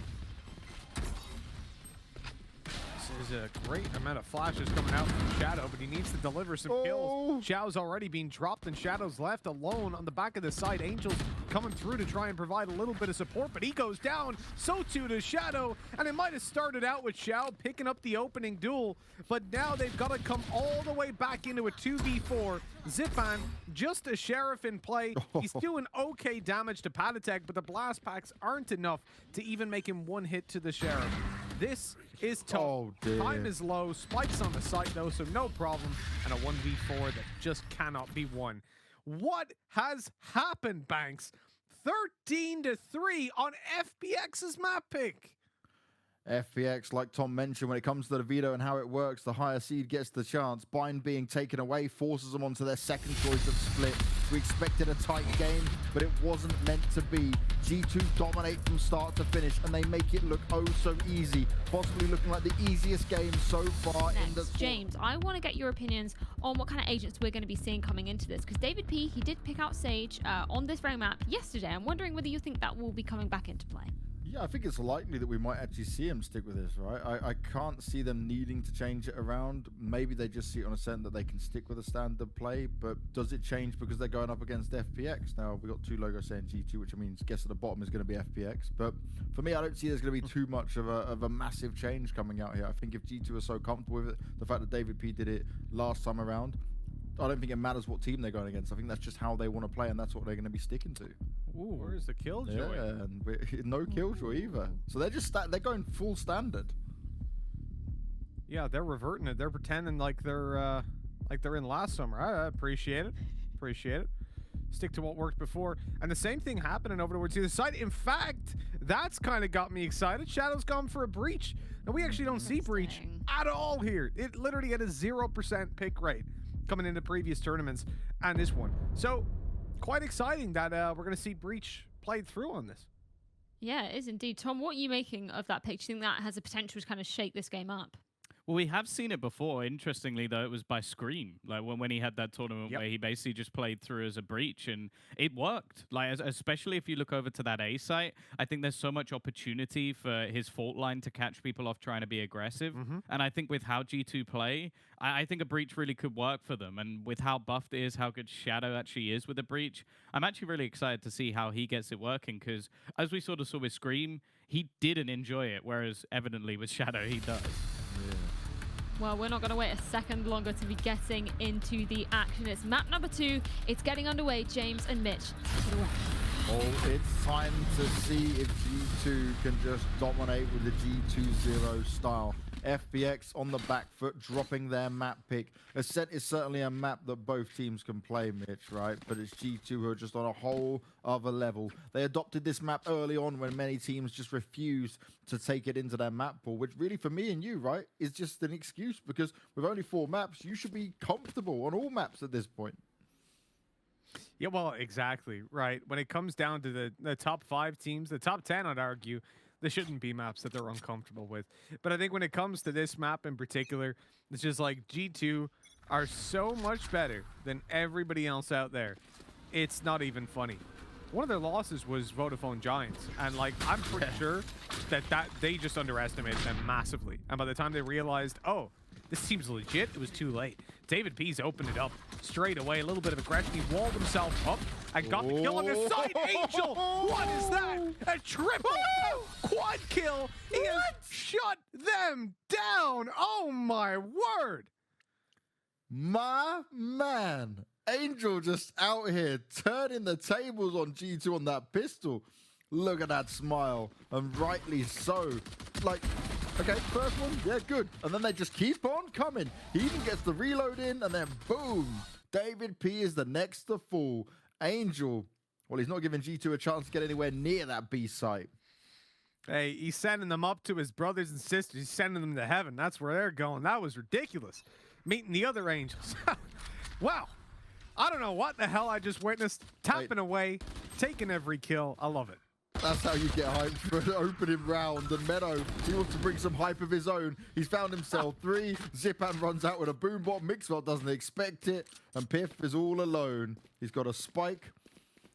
There's a great amount of flashes coming out from Shadow, but he needs to deliver some kills. Shao's already being dropped, and Shadow's left alone on the back of the side. Angel's coming through to try and provide a little bit of support, but he goes down. So too does Shadow, and it might have started out with Shao picking up the opening duel, but now they've got to come all the way back into a 2v4. Zyppan, just a sheriff in play. He's doing okay damage to paTiTek, but the blast packs aren't enough to even make him one hit to the sheriff. This is tough. Oh, dear. Time is low. Spike's on the site, though, so no problem. And a 1v4 that just cannot be won. What has happened, Banks? 13-3 on FPX's map pick. FPX, like Tom mentioned, when it comes to the veto and how it works, the higher seed gets the chance. Bind being taken away forces them onto their second choice of Split. We expected a tight game, but it wasn't meant to be. G2 dominate from start to finish, and they make it look oh so easy. Possibly looking like the easiest game so far in the... James, I want to get your opinions on what kind of agents we're going to be seeing coming into this, because Davidp, he did pick out Sage on this very map yesterday. I'm wondering whether you think that will be coming back into play. Yeah, I think it's likely that we might actually see him stick with this, right? I can't see them needing to change it around. Maybe they just see it on Ascent that they can stick with a standard play, but does it change because they're going up against FPX? Now, we've got 2 logos saying G2, which means guess at the bottom is going to be FPX. But for me, I don't see there's going to be too much of a massive change coming out here. I think if G2 are so comfortable with it, the fact that Davidp did it last time around, I don't think it matters what team they're going against. I think that's just how they want to play, and that's what they're going to be sticking to. Ooh, where's the killjoy? Yeah, and no killjoy either. So they're just they're going full standard. Yeah, they're reverting it. They're pretending like they're in last summer. I appreciate it. Appreciate it. Stick to what worked before. And the same thing happening over towards the other side. In fact, that's kind of got me excited. Shadow's gone for a breach. Now, we actually don't see breach at all here. It literally had a 0% pick rate coming into previous tournaments and this one. So quite exciting that we're going to see breach played through on this. Yeah, it is indeed. Tom, what are you making of that pick? Do you think that has the potential to kind of shake this game up? Well, we have seen it before. Interestingly, though, it was by Scream. Like when he had that tournament where he basically just played through as a breach, and it worked. Like especially if you look over to that A site, I think there's so much opportunity for his fault line to catch people off trying to be aggressive. And I think with how G2 play, I think a breach really could work for them. And with how buffed it is, how good Shadow actually is with a breach, I'm actually really excited to see how he gets it working. Because as we sort of saw with Scream, he didn't enjoy it, whereas evidently with Shadow he does. Yeah. Well, we're not going to wait a second longer to be getting into the action. It's map number 2. It's getting underway. James and Mitch, take it away. Oh, it's time to see if G2 can just dominate with the G2-0 style. FPX on the back foot, dropping their map pick. Ascent is certainly a map that both teams can play, Mitch, right? But it's G2 who are just on a whole other level. They adopted this map early on when many teams just refused to take it into their map pool, which really for me and you, right, is just an excuse because with only 4 maps, you should be comfortable on all maps at this point. Yeah, well, exactly, right. When it comes down to the top 5 teams, the top 10, I'd argue, there shouldn't be maps that they're uncomfortable with. But I think when it comes to this map in particular, it's just like G2 are so much better than everybody else out there. It's not even funny. One of their losses was Vodafone Giants, and like I'm pretty sure that they just underestimated them massively. And by the time they realized, oh, this seems legit, it was too late. Davidp's opened it up straight away. A little bit of aggression. He walled himself up and got the kill on the side. Angel, what is that? A triple quad kill. He has shut them down. Oh my word. My man. Angel just out here turning the tables on G2 on that pistol. Look at that smile. And rightly so. Like, okay, first one, yeah, good. And then they just keep on coming. He even gets the reload in, and then boom. Davidp is the next to fall. Angel, well, he's not giving G2 a chance to get anywhere near that B site. Hey, he's sending them up to his brothers and sisters. He's sending them to heaven. That's where they're going. That was ridiculous. Meeting the other angels. Wow. I don't know what the hell I just witnessed. Tapping away, taking every kill. I love it. That's how you get hyped for an opening round. And Meddo, he wants to bring some hype of his own. He's found himself 3. Zyppan runs out with a boom bot. Mixwell doesn't expect it. And pyth is all alone. He's got a spike,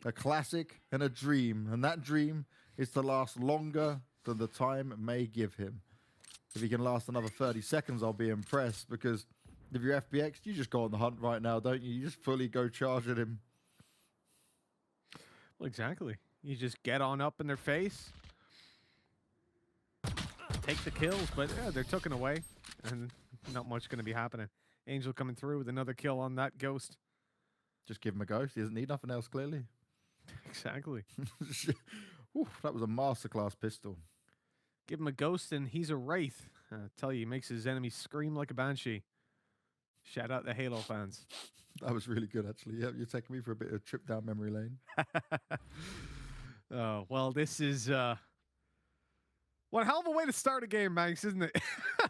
a classic, and a dream. And that dream is to last longer than the time may give him. If he can last another 30 seconds, I'll be impressed. Because if you're FPX, you just go on the hunt right now, don't you? You just fully go charge at him. Well, exactly. You just get on up in their face, take the kills, but yeah, they're taken away, and not much going to be happening. Angel coming through with another kill on that ghost. Just give him a ghost. He doesn't need nothing else, clearly. Exactly. Ooh, that was a masterclass pistol. Give him a ghost, and he's a wraith. I tell you, he makes his enemies scream like a banshee. Shout out the Halo fans. That was really good, actually. Yeah, you're taking me for a bit of a trip down memory lane. Oh, well, this is one hell of a way to start a game, Max, isn't it?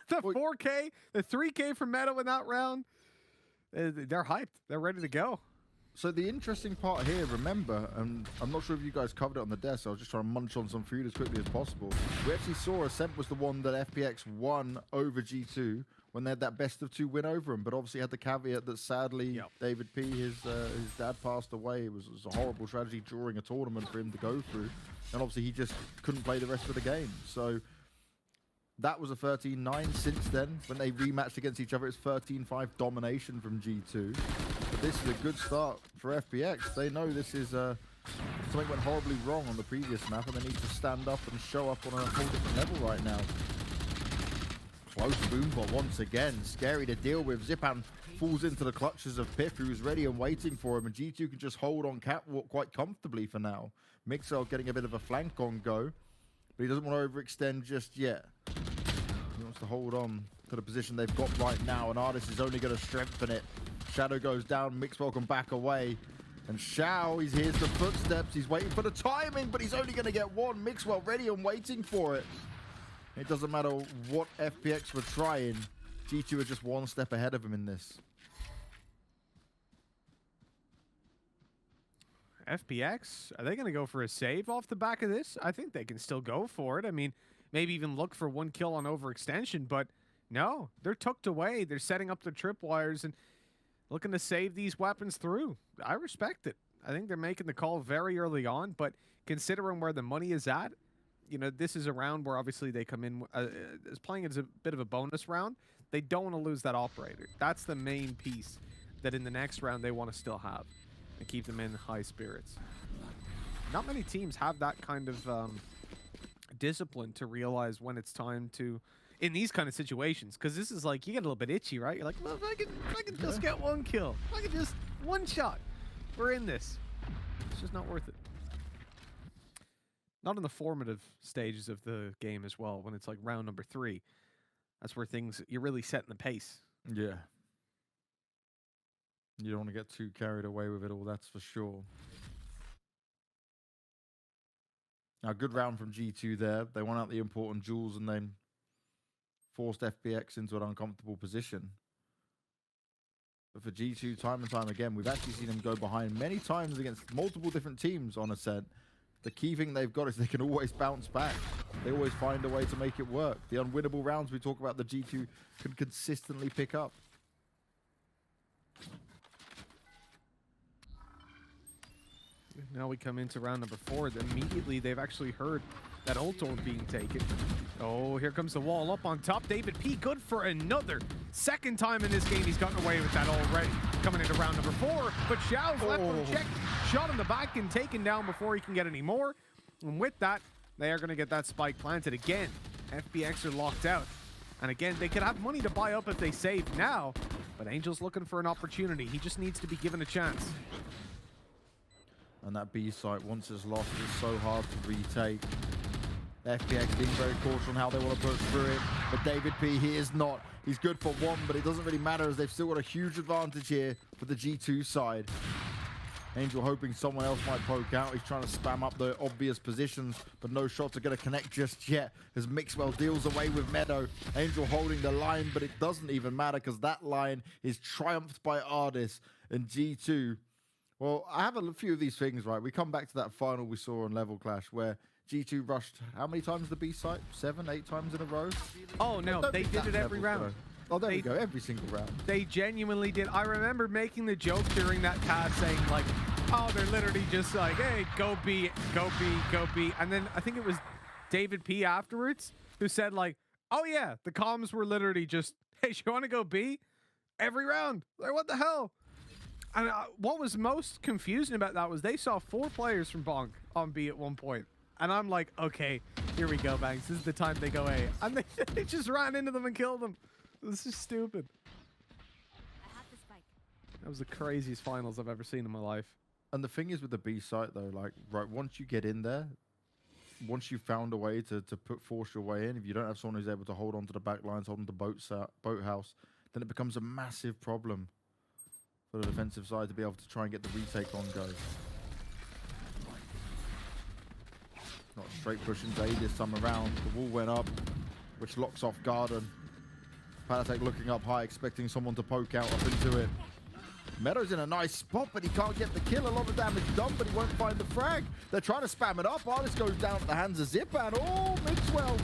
The 4K, the 3K from Meddo in that round, they're hyped. They're ready to go. So the interesting part here, remember, and I'm not sure if you guys covered it on the desk, so I was just trying to munch on some food as quickly as possible. We actually saw Ascent was the one that FPX won over G2 when they had that best of 2 win over him, but obviously had the caveat that sadly Davidp, his dad passed away. It was a horrible tragedy during a tournament for him to go through, and obviously he just couldn't play the rest of the game. So that was a 13-9. Since then, when they rematched against each other, it's 13-5 domination from G2. But this is a good start for FPX. They know this is something went horribly wrong on the previous map, and they need to stand up and show up on a whole different level right now. Close boombot once again. Scary to deal with. Zyppan falls into the clutches of pyth, who's ready and waiting for him, and G2 can just hold on catwalk quite comfortably for now. Mixwell getting a bit of a flank on go, but he doesn't want to overextend just yet. He wants to hold on to the position they've got right now, and ardiis is only going to strengthen it. Shadow goes down, Mixwell can back away. And Shao, he hears the footsteps, he's waiting for the timing, but he's only going to get one. Mixwell ready and waiting for it. It doesn't matter what FPX were trying, G2 are just one step ahead of him in this. FPX, are they going to go for a save off the back of this? I think they can still go for it. I mean, maybe even look for 1 kill on overextension, but no, they're tucked away. They're setting up the tripwires and looking to save these weapons through. I respect it. I think they're making the call very early on, but considering where the money is at, you know, this is a round where obviously they come in as playing as a bit of a bonus round. They don't want to lose that operator. That's the main piece that in the next round they want to still have and keep them in high spirits. Not many teams have that kind of discipline to realize when it's time to, in these kind of situations, because this is like, you get a little bit itchy, right? You're like, well, if I can just get 1 kill, if I can just 1 shot, we're in this. It's just not worth it. Not in the formative stages of the game as well, when it's like round number 3. That's where you're really setting the pace. Yeah. You don't want to get too carried away with it all, that's for sure. Now, good round from G2 there. They won out the important jewels and then forced FPX into an uncomfortable position. But for G2, time and time again, we've actually seen them go behind many times against multiple different teams on Ascent. The key thing they've got is they can always bounce back. They always find a way to make it work. The unwinnable rounds we talk about, the G2 can consistently pick up. Now we come into round number 4. Immediately, they've actually heard that ult orb being taken. Oh, here comes the wall up on top. Davidp good for another. Second time in this game he's gotten away with that already. Coming into round number 4, but Shao's left one check. Shot in the back and taken down before he can get any more. And with that, they are going to get that spike planted again. FPX are locked out. And again, they could have money to buy up if they save now. But Angel's looking for an opportunity. He just needs to be given a chance. And that B site, once it's lost, is so hard to retake. FPX being very cautious on how they want to push through it. But Davidp, he is not. He's good for one, but it doesn't really matter as they've still got a huge advantage here for the G2 side. Angel hoping someone else might poke out. He's trying to spam up the obvious positions, but no shots are going to connect just yet as Mixwell deals away with Meddo. Angel holding the line, but it doesn't even matter because that line is triumphed by Ardiis and G2. Well, I have a few of these things, right? We come back to that final we saw on Level Clash where G2 rushed how many times the B site? 7, 8 times in a row? Oh, no, they did it every round. Oh, there we go, every single round. They genuinely did. I remember making the joke during that cast saying, like, oh, they're literally just like, hey, go B, go B, go B. And then I think it was Davidp afterwards who said, like, oh, yeah, the comms were literally just, hey, you want to go B? Every round. Like, what the hell? And what was most confusing about that was they saw 4 players from Bonk on B at one point. And I'm like, okay, here we go, Banks. This is the time they go A. And they just ran into them and killed them. This is stupid. I have the spike. That was the craziest finals I've ever seen in my life. And the thing is with the B site, though, like, right, once you get in there, once you've found a way to force your way in, if you don't have someone who's able to hold on to the back lines, hold on to boathouse, then it becomes a massive problem for the defensive side to be able to try and get the retake on go. Not straight push into A this time around. The wall went up, which locks off Garden. paTiTek looking up high, expecting someone to poke out up into it. Meddo's in a nice spot, but he can't get the kill. A lot of damage done, but he won't find the frag. They're trying to spam it up. ardiis goes down at the hands of Zyppan. Oh, Mixwell.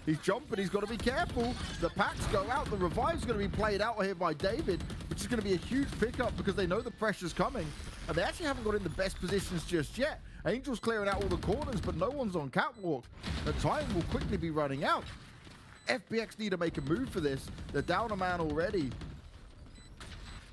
He's jumping. He's got to be careful. The packs go out. The revive's going to be played out here by David, which is going to be a huge pickup because they know the pressure's coming. And they actually haven't got in the best positions just yet. Angel's clearing out all the corners, but no one's on catwalk. The time will quickly be running out. FPX need to make a move for this. They're down a man already.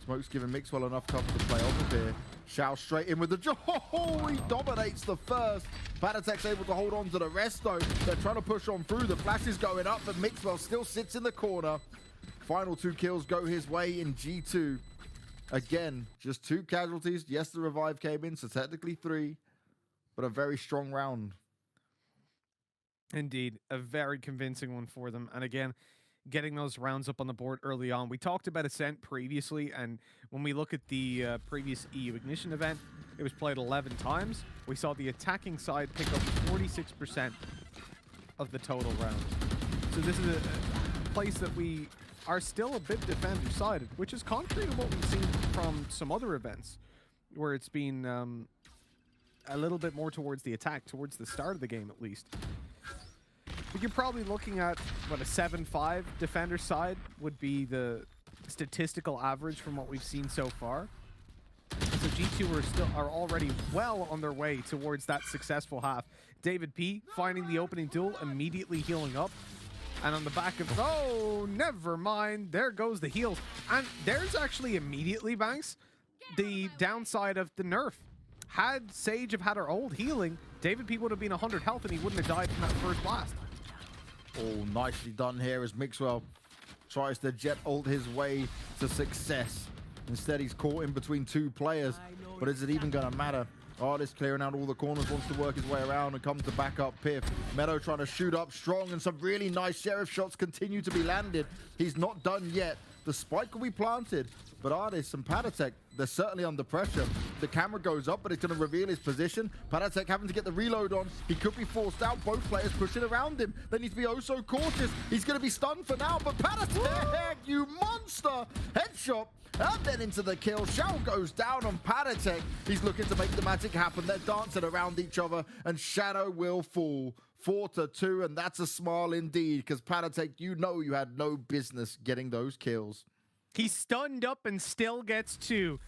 Smoke's giving Mixwell enough cover to play off of here. Shao straight in with the... Oh, he dominates the first. paTiTek's able to hold on to the rest, though. They're trying to push on through. The flash is going up, but Mixwell still sits in the corner. Final 2 kills go his way in G2. Again, just 2 casualties. Yes, the revive came in, so technically 3. But a very strong round. Indeed, a very convincing one for them. And again, getting those rounds up on the board early on. We talked about Ascent previously, and when we look at the previous EU Ignition event, it was played 11 times. We saw the attacking side pick up 46% of the total rounds. So this is a place that we are still a bit defender-sided, which is contrary to what we've seen from some other events, where it's been a little bit more towards the attack, towards the start of the game at least. But you're probably looking at, what, a 7-5 defender side would be the statistical average from what we've seen so far. So G2 are already well on their way towards that successful half. Davidp finding the opening duel, immediately healing up. And on the back of, oh, never mind. There goes the heals. And there's actually immediately, Banks, the downside of the nerf. Had Sage have had her old healing, Davidp would have been 100 health and he wouldn't have died from that first blast. Oh, nicely done here as Mixwell tries to jet ult his way to success. Instead, he's caught in between 2 players. But is it even going to matter? Ardiis clearing out all the corners, wants to work his way around and comes to back up pyth. Meddo trying to shoot up strong, and some really nice Sheriff shots continue to be landed. He's not done yet. The spike will be planted, but ardiis and paTiTek, they're certainly under pressure. The camera goes up, but it's going to reveal his position. paTiTek having to get the reload on. He could be forced out. Both players pushing around him. They need to be oh so cautious. He's going to be stunned for now, but paTiTek, you monster! Headshot, and then into the kill. Shao goes down on paTiTek. He's looking to make the magic happen. They're dancing around each other, and Shadow will fall. 4-2, and that's a smile indeed, because paTiTek, you know you had no business getting those kills. He's stunned up and still gets 2.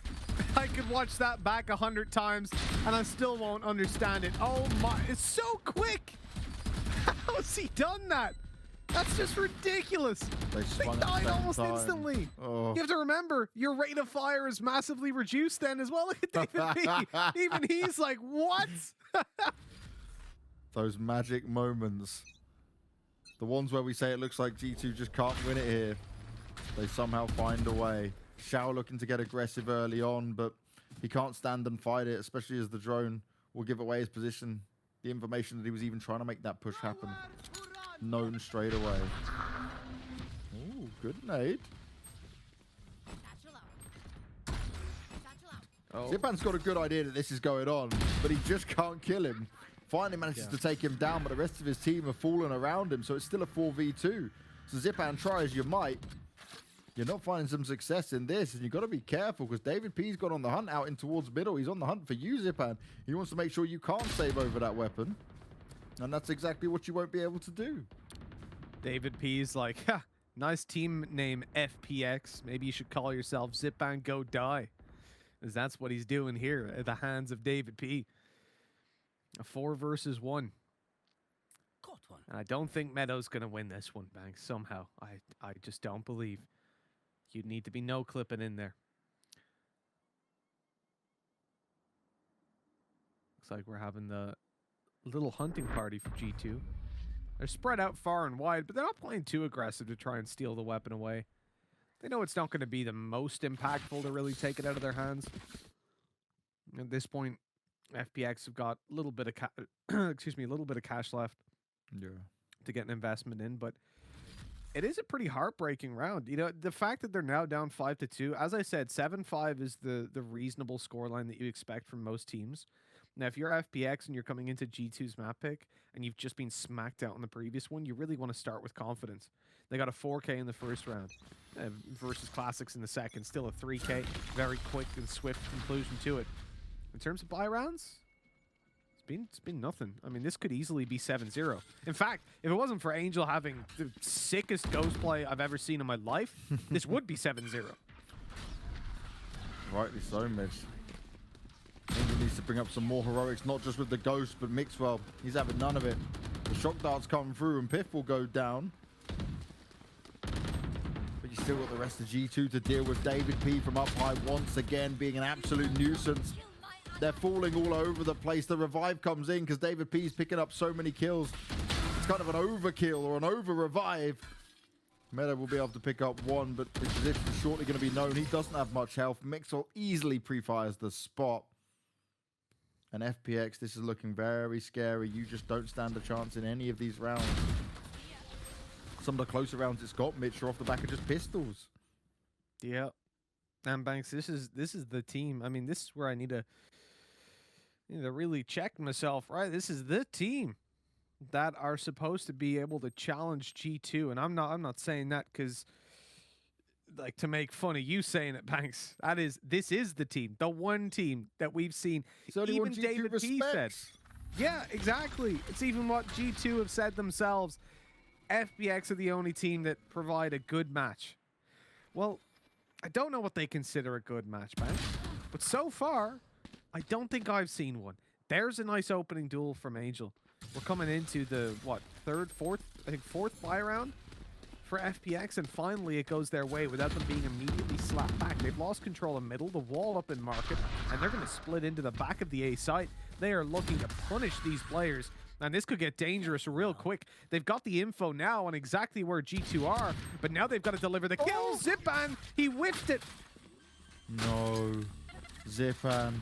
I could watch that back 100 times, and I still won't understand it. Oh my, it's so quick! How has he done that? That's just ridiculous. They died almost instantly. Oh. You have to remember, your rate of fire is massively reduced then as well. Look at Davidp. Even he's like, what? Those magic moments. The ones where we say it looks like G2 just can't win it here. They somehow find a way. Shao looking to get aggressive early on, but he can't stand and fight it, especially as the drone will give away his position. The information that he was even trying to make that push happen. Known straight away. Ooh, good nade. Oh. Zyppan's got a good idea that this is going on, but he just can't kill him. Finally manages to take him down, but the rest of his team have fallen around him, so it's still a 4v2. So Zyppan, try as you might, you're not finding some success in this, and you've got to be careful, because Davidp's gone on the hunt out in towards middle. He's on the hunt for you, Zyppan. He wants to make sure you can't save over that weapon, and that's exactly what you won't be able to do. Davidp's like, ha, nice team name FPX. Maybe you should call yourself Zyppan Go Die, because that's what he's doing here at the hands of Davidp. A 4 versus 1. Caught one. And I don't think Meddo's going to win this one, Banks, somehow. I just don't believe. You'd need to be no-clipping in there. Looks like we're having the little hunting party for G2. They're spread out far and wide, but they're not playing too aggressive to try and steal the weapon away. They know it's not going to be the most impactful to really take it out of their hands. At this point, FPX have got a little bit of a little bit of cash left to get an investment in, but it is a pretty heartbreaking round. You know, the fact that they're now down 5-2, as I said, 7-5 is the reasonable scoreline that you expect from most teams. Now, if you're FPX and you're coming into G2's map pick and you've just been smacked out in the previous one, you really want to start with confidence. They got a 4K in the first round versus Classics in the second. Still a 3K. Very quick and swift conclusion to it. In terms of buy rounds, it's been nothing. I mean, this could easily be 7-0. In fact, if it wasn't for Angel having the sickest ghost play I've ever seen in my life, this would be 7-0. Rightly so, Mitch. Angel needs to bring up some more heroics, not just with the ghost, but mixwell. He's having none of it. The shock darts come through and pyth will go down. But you still got the rest of G2 to deal with. Davidp from up high once again being an absolute nuisance. They're falling all over the place. The revive comes in because Davidp's picking up so many kills. It's kind of an overkill or an over-revive. Meddo will be able to pick up one, but his position is shortly going to be known. He doesn't have much health. mixwell easily pre-fires the spot. And FPX, this is looking very scary. You just don't stand a chance in any of these rounds. Some of the closer rounds it's got, Mitch, are off the back of just pistols. Yeah. And Banks, this is the team. I mean, this is where I need to really check myself, right? This is the team that are supposed to be able to challenge G2, and I'm not saying that because like to make fun of you saying it, Banks. This is the team, the one team that we've seen. Even Davidp said, yeah, exactly. It's even what G2 have said themselves. FPX are the only team that provide a good match. Well, I don't know what they consider a good match, Banks, but so far, I don't think I've seen one. There's a nice opening duel from Angel. We're coming into the, fourth buy round for FPX, and finally it goes their way without them being immediately slapped back. They've lost control of middle, the wall up in market, and they're going to split into the back of the A site. They are looking to punish these players, and this could get dangerous real quick. They've got the info now on exactly where G2 are, but now they've got to deliver the kill. Zyppan, he whiffed it. No. Zyppan.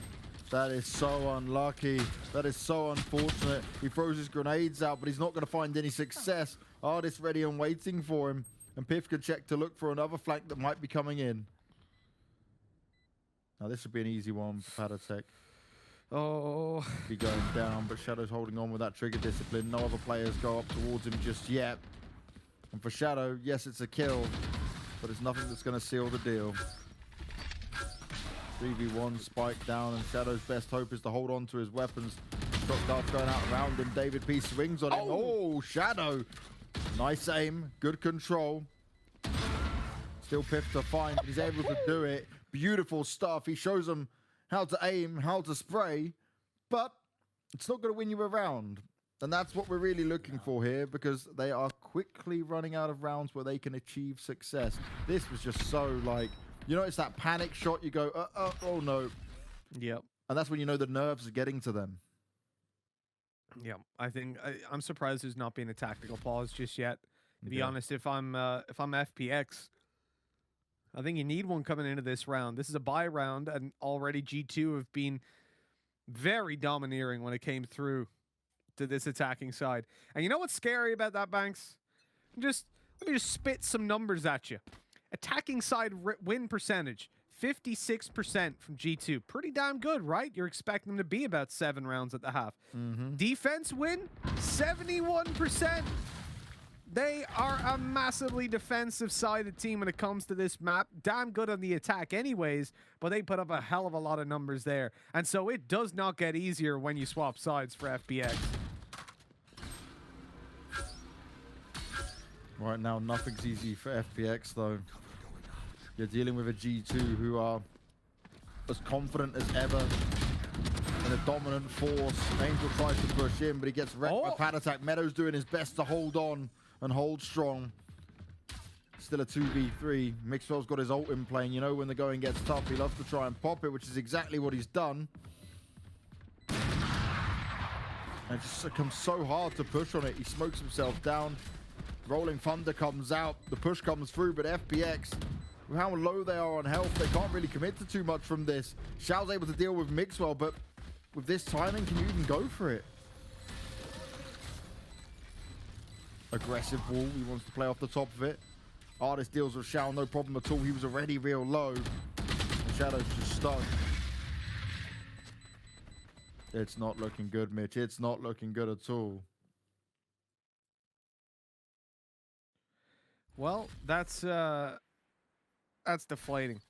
That is so unlucky. That is so unfortunate. He throws his grenades out, but he's not going to find any success. ardiis ready and waiting for him. And pyth can check to look for another flank that might be coming in. Now, this would be an easy one for paTiTek. Oh. Be going down, but Shadow's holding on with that trigger discipline. No other players go up towards him just yet. And for Shadow, yes, it's a kill, but it's nothing that's going to seal the deal. 3v1, spike down, and Shadow's best hope is to hold on to his weapons. Shot starts going out around him. Davidp swings on him. Oh, Shadow. Nice aim, good control. Still pyth to find, but he's able to do it. Beautiful stuff. He shows them how to aim, how to spray, but it's not going to win you a round. And that's what we're really looking for here, because they are quickly running out of rounds where they can achieve success. This was just so like, you know, it's that panic shot. You go, oh no. Yep. And that's when you know the nerves are getting to them. Yeah, I think I'm surprised there's not been a tactical pause just yet. To be honest, if I'm FPX, I think you need one coming into this round. This is a bye round, and already G2 have been very domineering when it came through to this attacking side. And you know what's scary about that, Banks? Let me just spit some numbers at you. Attacking side win percentage, 56% from G2. Pretty damn good, right? You're expecting them to be about 7 rounds at the half. Defense win, 71%. They are a massively defensive-sided team when it comes to this map. Damn good on the attack anyways, but they put up a hell of a lot of numbers there. And so it does not get easier when you swap sides for FPX. Right now, nothing's easy for FPX, though. You're dealing with a G2 who are as confident as ever and a dominant force. Angel tries to push in, but he gets wrecked by paTiTek. Meddo's doing his best to hold on and hold strong. Still a 2v3. mixwell's got his ult in play. You know when the going gets tough, he loves to try and pop it, which is exactly what he's done. And it just becomes so hard to push on it. He smokes himself down. Rolling Thunder comes out. The push comes through, but FPX, with how low they are on health, they can't really commit to too much from this. Shao's able to deal with mixwell, but with this timing, can you even go for it? Aggressive wall. He wants to play off the top of it. ardiis deals with Shao, no problem at all. He was already real low. Shadow's just stuck. It's not looking good, Mitch. It's not looking good at all. Well, that's deflating.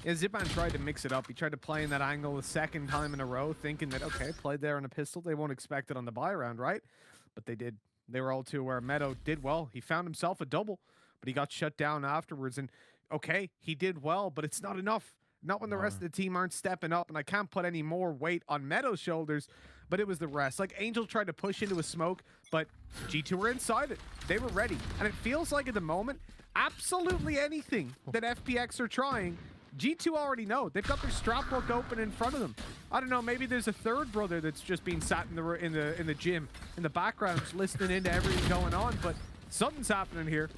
Yeah, Zyppan tried to mix it up. He tried to play in that angle a second time in a row, thinking that, okay, played there on a pistol. They won't expect it on the buy round, right? But they did. They were all too aware. Meddo did well. He found himself a double, but he got shut down afterwards. And, okay, he did well, but it's not enough. Not when the rest of the team aren't stepping up, and I can't put any more weight on Meddo's shoulders, but it was the rest. Like, Angel tried to push into a smoke, but G2 were inside it. They were ready. And it feels like at the moment, absolutely anything that FPX are trying, G2 already know. They've got their strap book open in front of them. I don't know, maybe there's a third brother that's just being sat in the gym, in the background, just listening into everything going on, but something's happening here.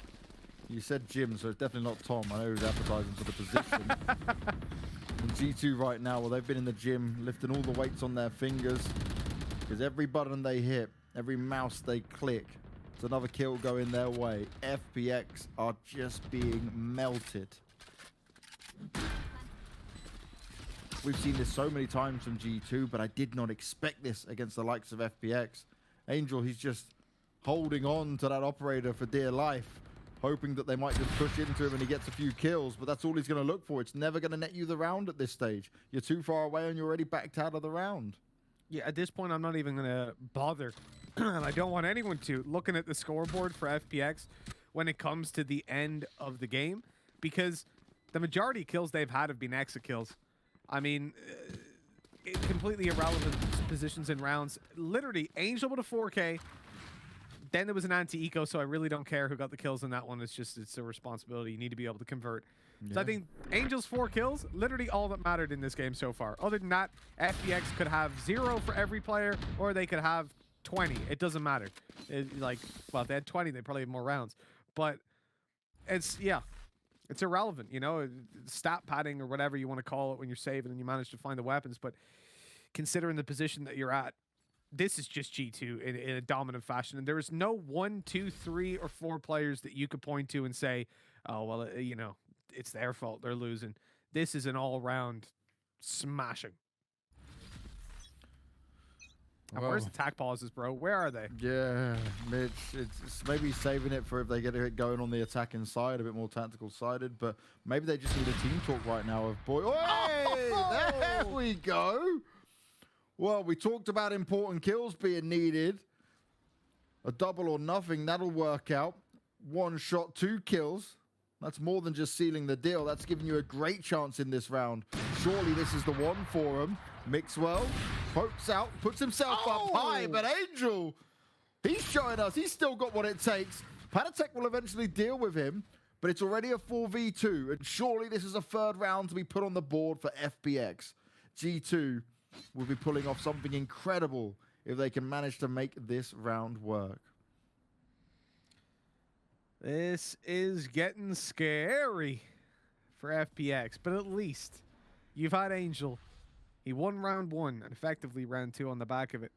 You said Jim, so it's definitely not Tom. I know he was advertising for the position. And G2 right now, well, they've been in the gym, lifting all the weights on their fingers. Because every button they hit, every mouse they click, it's another kill going their way. FPX are just being melted. We've seen this so many times from G2, but I did not expect this against the likes of FPX. Angel, he's just holding on to that operator for dear life, hoping that they might just push into him and he gets a few kills, but that's all he's going to look for. It's never going to net you the round at this stage. You're too far away and you're already backed out of the round. Yeah, at this point, I'm not even going to bother. And I don't want anyone to, looking at the scoreboard for FPX when it comes to the end of the game, because the majority of kills they've had have been exit kills. I mean, completely irrelevant positions in rounds. Literally, Angel with a 4K. Then there was an anti-eco, so I really don't care who got the kills in that one. It's a responsibility. You need to be able to convert. Yeah. So I think Angel's 4 kills, literally all that mattered in this game so far. Other than that, FPX could have 0 for every player, or they could have 20. It doesn't matter. Well, if they had 20, they'd probably have more rounds. But it's irrelevant, you know, stat padding or whatever you want to call it when you're saving and you manage to find the weapons. But considering the position that you're at, this is just G2 in a dominant fashion. And there is no 1, 2, 3, or 4 players that you could point to and say, oh, well, you know, it's their fault. They're losing. This is an all-round smashing. And where's the attack pauses, bro? Where are they? Yeah, Mitch, it's maybe saving it for if they get it going on the attacking side, a bit more tactical sided, but maybe they just need a team talk right now of boy. Hey, there we go. Well, we talked about important kills being needed. A double or nothing, that'll work out. 1 shot, 2 kills. That's more than just sealing the deal. That's giving you a great chance in this round. Surely this is the one for him. Mixwell pokes out, puts himself up high, but Angel, he's showing us he's still got what it takes. paTiTek will eventually deal with him, but it's already a 4v2, and surely this is a 3rd round to be put on the board for FPX. G2 will be pulling off something incredible if they can manage to make this round work. This is getting scary for FPX, but at least you've had Angel. He won round 1 and effectively round 2 on the back of it.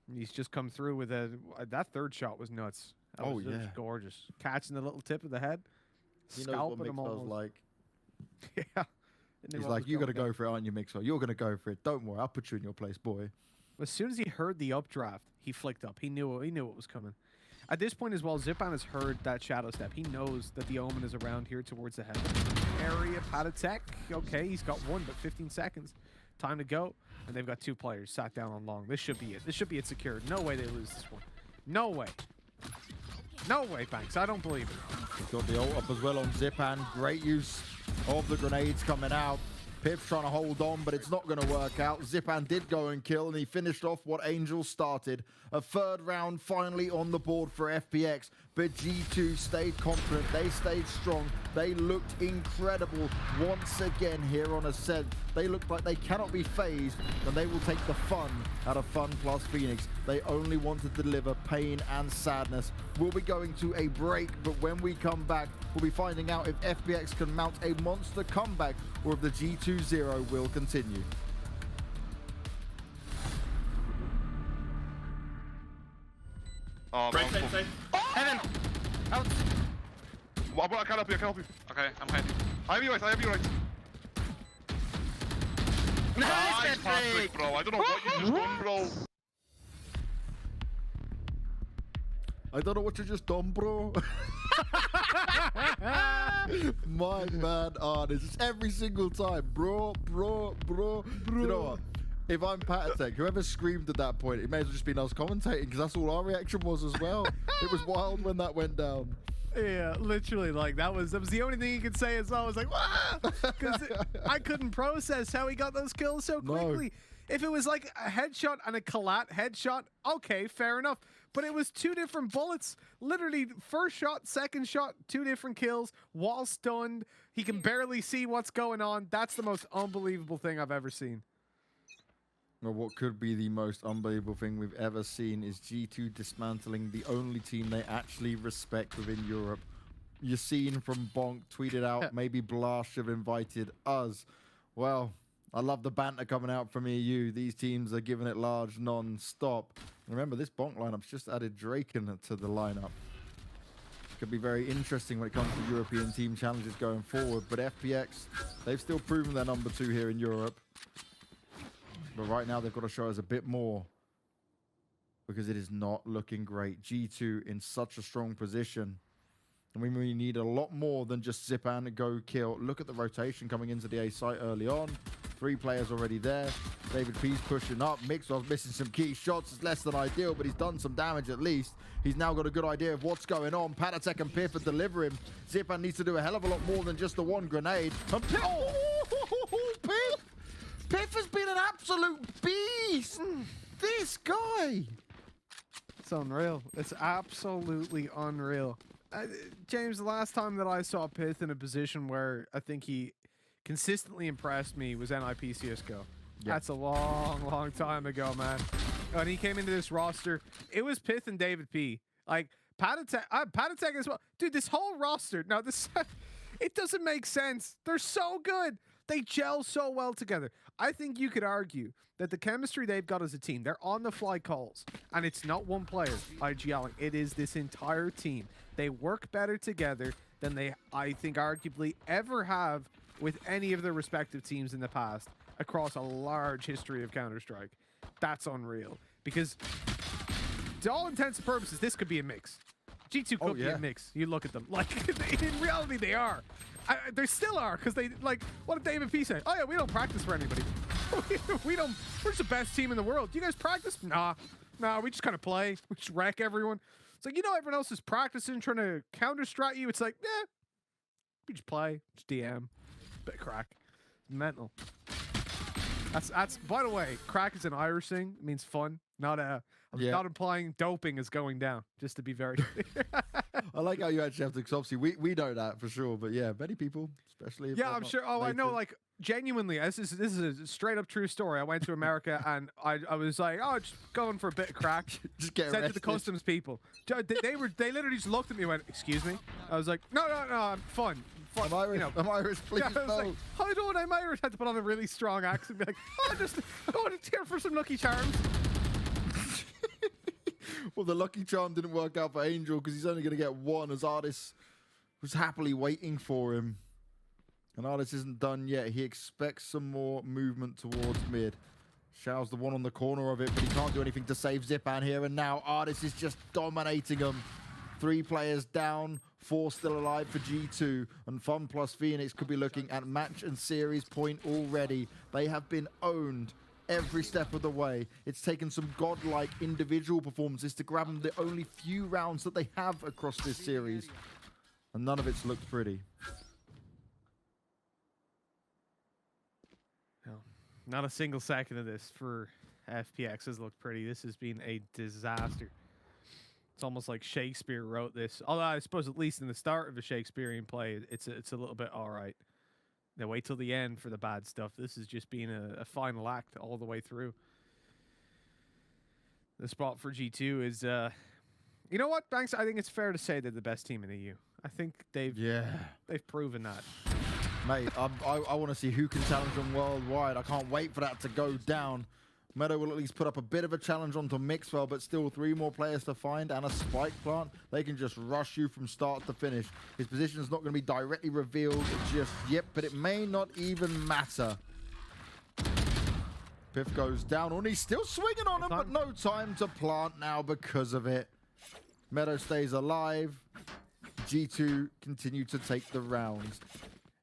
And he's just come through with that 3rd shot was nuts. That was just gorgeous. Catching the little tip of the head, scalping him almost. Like. Yeah. He's like, you got to go for it, aren't you, Mixwell? You're going to go for it. Don't worry, I'll put you in your place, boy. As soon as he heard the updraft, he flicked up. He knew what was coming. At this point as well, Zyppan has heard that shadow step. He knows that the Omen is around here towards the head area. paTiTek, okay, he's got 1, but 15 seconds. Time to go. And they've got 2 players sat down on long. This should be it. This should be it secured. No way they lose this one. No way. No way, Banks. I don't believe it. He's got the ult up as well on Zyppan. Great use of the grenades coming out. pyth trying to hold on, but it's not going to work out. Zyppan did go and kill, and he finished off what Angel started. A 3rd round finally on the board for FPX, but G2 stayed confident. They stayed strong. They looked incredible once again here on Ascent. They look like they cannot be phased, and they will take the fun out of FunPlus Phoenix. They only want to deliver pain and sadness. We'll be going to a break, but when we come back, we'll be finding out if FPX can mount a monster comeback or if the G2-0 will continue. Right side. Heaven! Out! I can't help you, Okay, I'm hiding. I have you right. Nice, Patrick, bro. I don't know what you just done, bro. I don't know what you just done, bro. My man, ardiis. It's every single time. Bro. You know what? If I'm paTiTek, whoever screamed at that point, it may as well just been us commentating, because that's all our reaction was as well. It was wild when that went down. Yeah, literally, like that was the only thing he could say as well. I was like, "Wah!" Because I couldn't process how he got those kills so quickly. No. If it was like a headshot and a collat headshot, okay, fair enough. But it was 2 different bullets. Literally, 1st shot, 2nd shot, 2 different kills, while stunned. He can barely see what's going on. That's the most unbelievable thing I've ever seen. Well, what could be the most unbelievable thing we've ever seen is G2 dismantling the only team they actually respect within Europe. You're seeing from Bonk tweeted out, maybe Blast should have invited us. Well, I love the banter coming out from EU. These teams are giving it large non-stop. Remember, this Bonk lineup's just added Draken to the lineup. Could be very interesting when it comes to European team challenges going forward. But FPX, they've still proven they're number 2 here in Europe. But right now, they've got to show us a bit more, because it is not looking great. G2 in such a strong position. And we need a lot more than just Zyppan go kill. Look at the rotation coming into the A site early on. 3 players already there. Davidp's pushing up. Mixwell's missing some key shots. It's less than ideal, but he's done some damage at least. He's now got a good idea of what's going on. paTiTek and pyth are delivering. Zyppan needs to do a hell of a lot more than just the 1 grenade. And pyth has been an absolute beast. This guy. It's unreal. It's absolutely unreal. James, the last time that I saw pyth in a position where I think he consistently impressed me was NIP CSGO. Yeah. That's a long time ago, man. When he came into this roster, it was pyth and Davidp. Like, paTiTek as well. Dude, this whole roster, now this, it doesn't make sense. They're so good. They gel so well together. I think you could argue that the chemistry they've got as a team, they're on the fly calls, and it's not one player IGLing. It is this entire team. They work better together than they, I think, arguably ever have with any of their respective teams in the past across a large history of Counter-Strike. That's unreal. Because to all intents and purposes, this could be a mix. G2 could be a mix. You look at them. Like, in reality, they are. They still are, because they, like, what did Davidp say? Oh, yeah, we don't practice for anybody. We're just the best team in the world. Do you guys practice? Nah, we just kind of play. We just wreck everyone. It's like, you know, everyone else is practicing, trying to counter-strat you. It's like, we just play, just DM, bit of crack. Mental. That's by the way, crack is an Irish thing. It means fun, not not implying doping is going down, just to be very clear. I like how you actually have to, because obviously we know that for sure, but yeah, many people, especially if I'm sure. Oh, I know, like, genuinely, this is a straight up true story. I went to America and I was like, oh, just going for a bit of crack. Just get said arrested. to the customs people. They literally just looked at me and went, excuse me? I was like, no, I'm fine. I'm Irish, I'm Irish, please I was like, how do I'm Irish? I had to put on a really strong accent and be like, I'm just here for some Lucky Charms. Well, the Lucky Charm didn't work out for Angel because he's only going to get one, as ardiis was happily waiting for him. And ardiis isn't done yet. He expects some more movement towards mid. Shao's the one on the corner of it, but he can't do anything to save Zyppan here. And now ardiis is just dominating him. 3 players down, 4 still alive for G2. And FunPlus Phoenix could be looking at match and series point already. They have been owned every step of the way. It's taken some godlike individual performances to grab them the only few rounds that they have across this series. And none of it's looked pretty. No, not a single second of this for FPX has looked pretty. This has been a disaster. It's almost like Shakespeare wrote this. Although I suppose at least in the start of a Shakespearean play, it's a little bit all right. Now wait till the end for the bad stuff. This has just been a final act all the way through. The spot for G2 is, you know what, Banks? I think it's fair to say they're the best team in the EU. I think they've proven that. Mate, I want to see who can challenge them worldwide. I can't wait for that to go down. Meddo will at least put up a bit of a challenge onto mixwell, but still 3 more players to find and a spike plant. They can just rush you from start to finish. His position is not going to be directly revealed just yet, but it may not even matter. pyth goes down, and he's still swinging on him, but no time to plant now because of it. Meddo stays alive. G2 continue to take the rounds.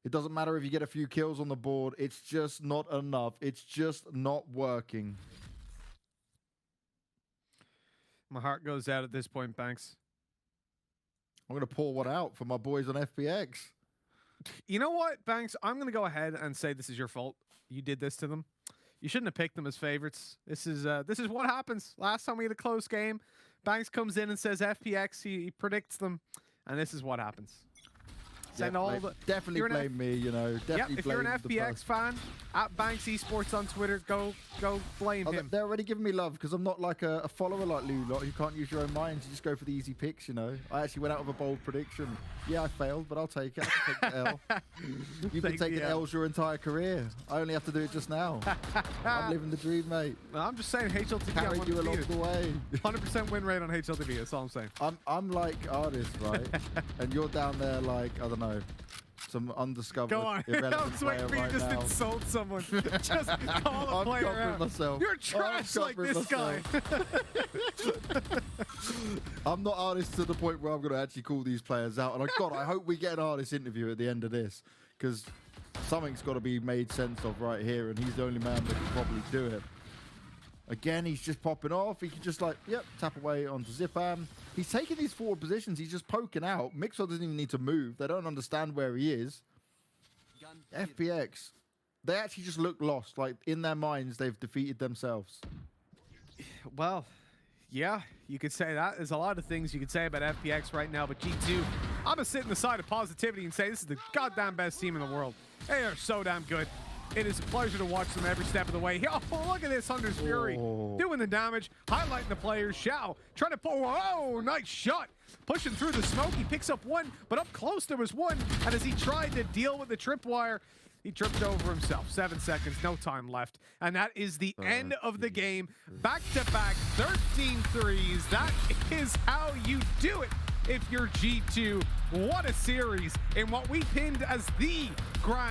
It doesn't matter if you get a few kills on the board. It's just not enough. It's just not working. My heart goes out at this point, Banks. I'm going to pour one out for my boys on FPX. You know what, Banks? I'm going to go ahead and say this is your fault. You did this to them. You shouldn't have picked them as favorites. This is what happens. Last time we had a close game, Banks comes in and says FPX. He predicts them, and this is what happens. Definitely blame me, you know. Definitely if you're an FPX fan, at Banks Esports on Twitter, go blame him. They're already giving me love because I'm not like a follower like Lou lot. You can't use your own minds. You just go for the easy picks, you know. I actually went out with a bold prediction. Yeah, I failed, but I'll take it. I can take the L. You've been taking L's your entire career. I only have to do it just now. I'm living the dream, mate. No, I'm just saying HLTV. Carried you along the way. 100% win rate on HLTV. That's all I'm saying. I'm like ardiis, right? And you're down there like, I don't know, some undiscovered. Go on. I was waiting for you just insult someone. Just call a player out. Myself. You're trash like this guy. I'm not ardiis to the point where I'm going to actually call these players out. And I hope we get an ardiis interview at the end of this, because something's got to be made sense of right here, and he's the only man that can probably do it. Again, he's just popping off. He can just tap away onto Zyppan. He's taking these forward positions. He's just poking out. mixwell doesn't even need to move. They don't understand where he is. FPX, they actually just look lost. Like, in their minds, they've defeated themselves. Well, yeah, you could say that. There's a lot of things you could say about FPX right now, but G2, I'm going to sit on the side of positivity and say this is the goddamn best team in the world. They are so damn good. It is a pleasure to watch them every step of the way. Oh, look at this, Hunter's Fury. Doing the damage, highlighting the players. Shao trying to pull. Oh, nice shot. Pushing through the smoke. He picks up one, but up close there was one. And as he tried to deal with the tripwire, He tripped over himself. 7 seconds, no time left. And that is the end of the game. Back-to-back 13 threes. That is how you do it if you're G2. What a series in what we pinned as the grand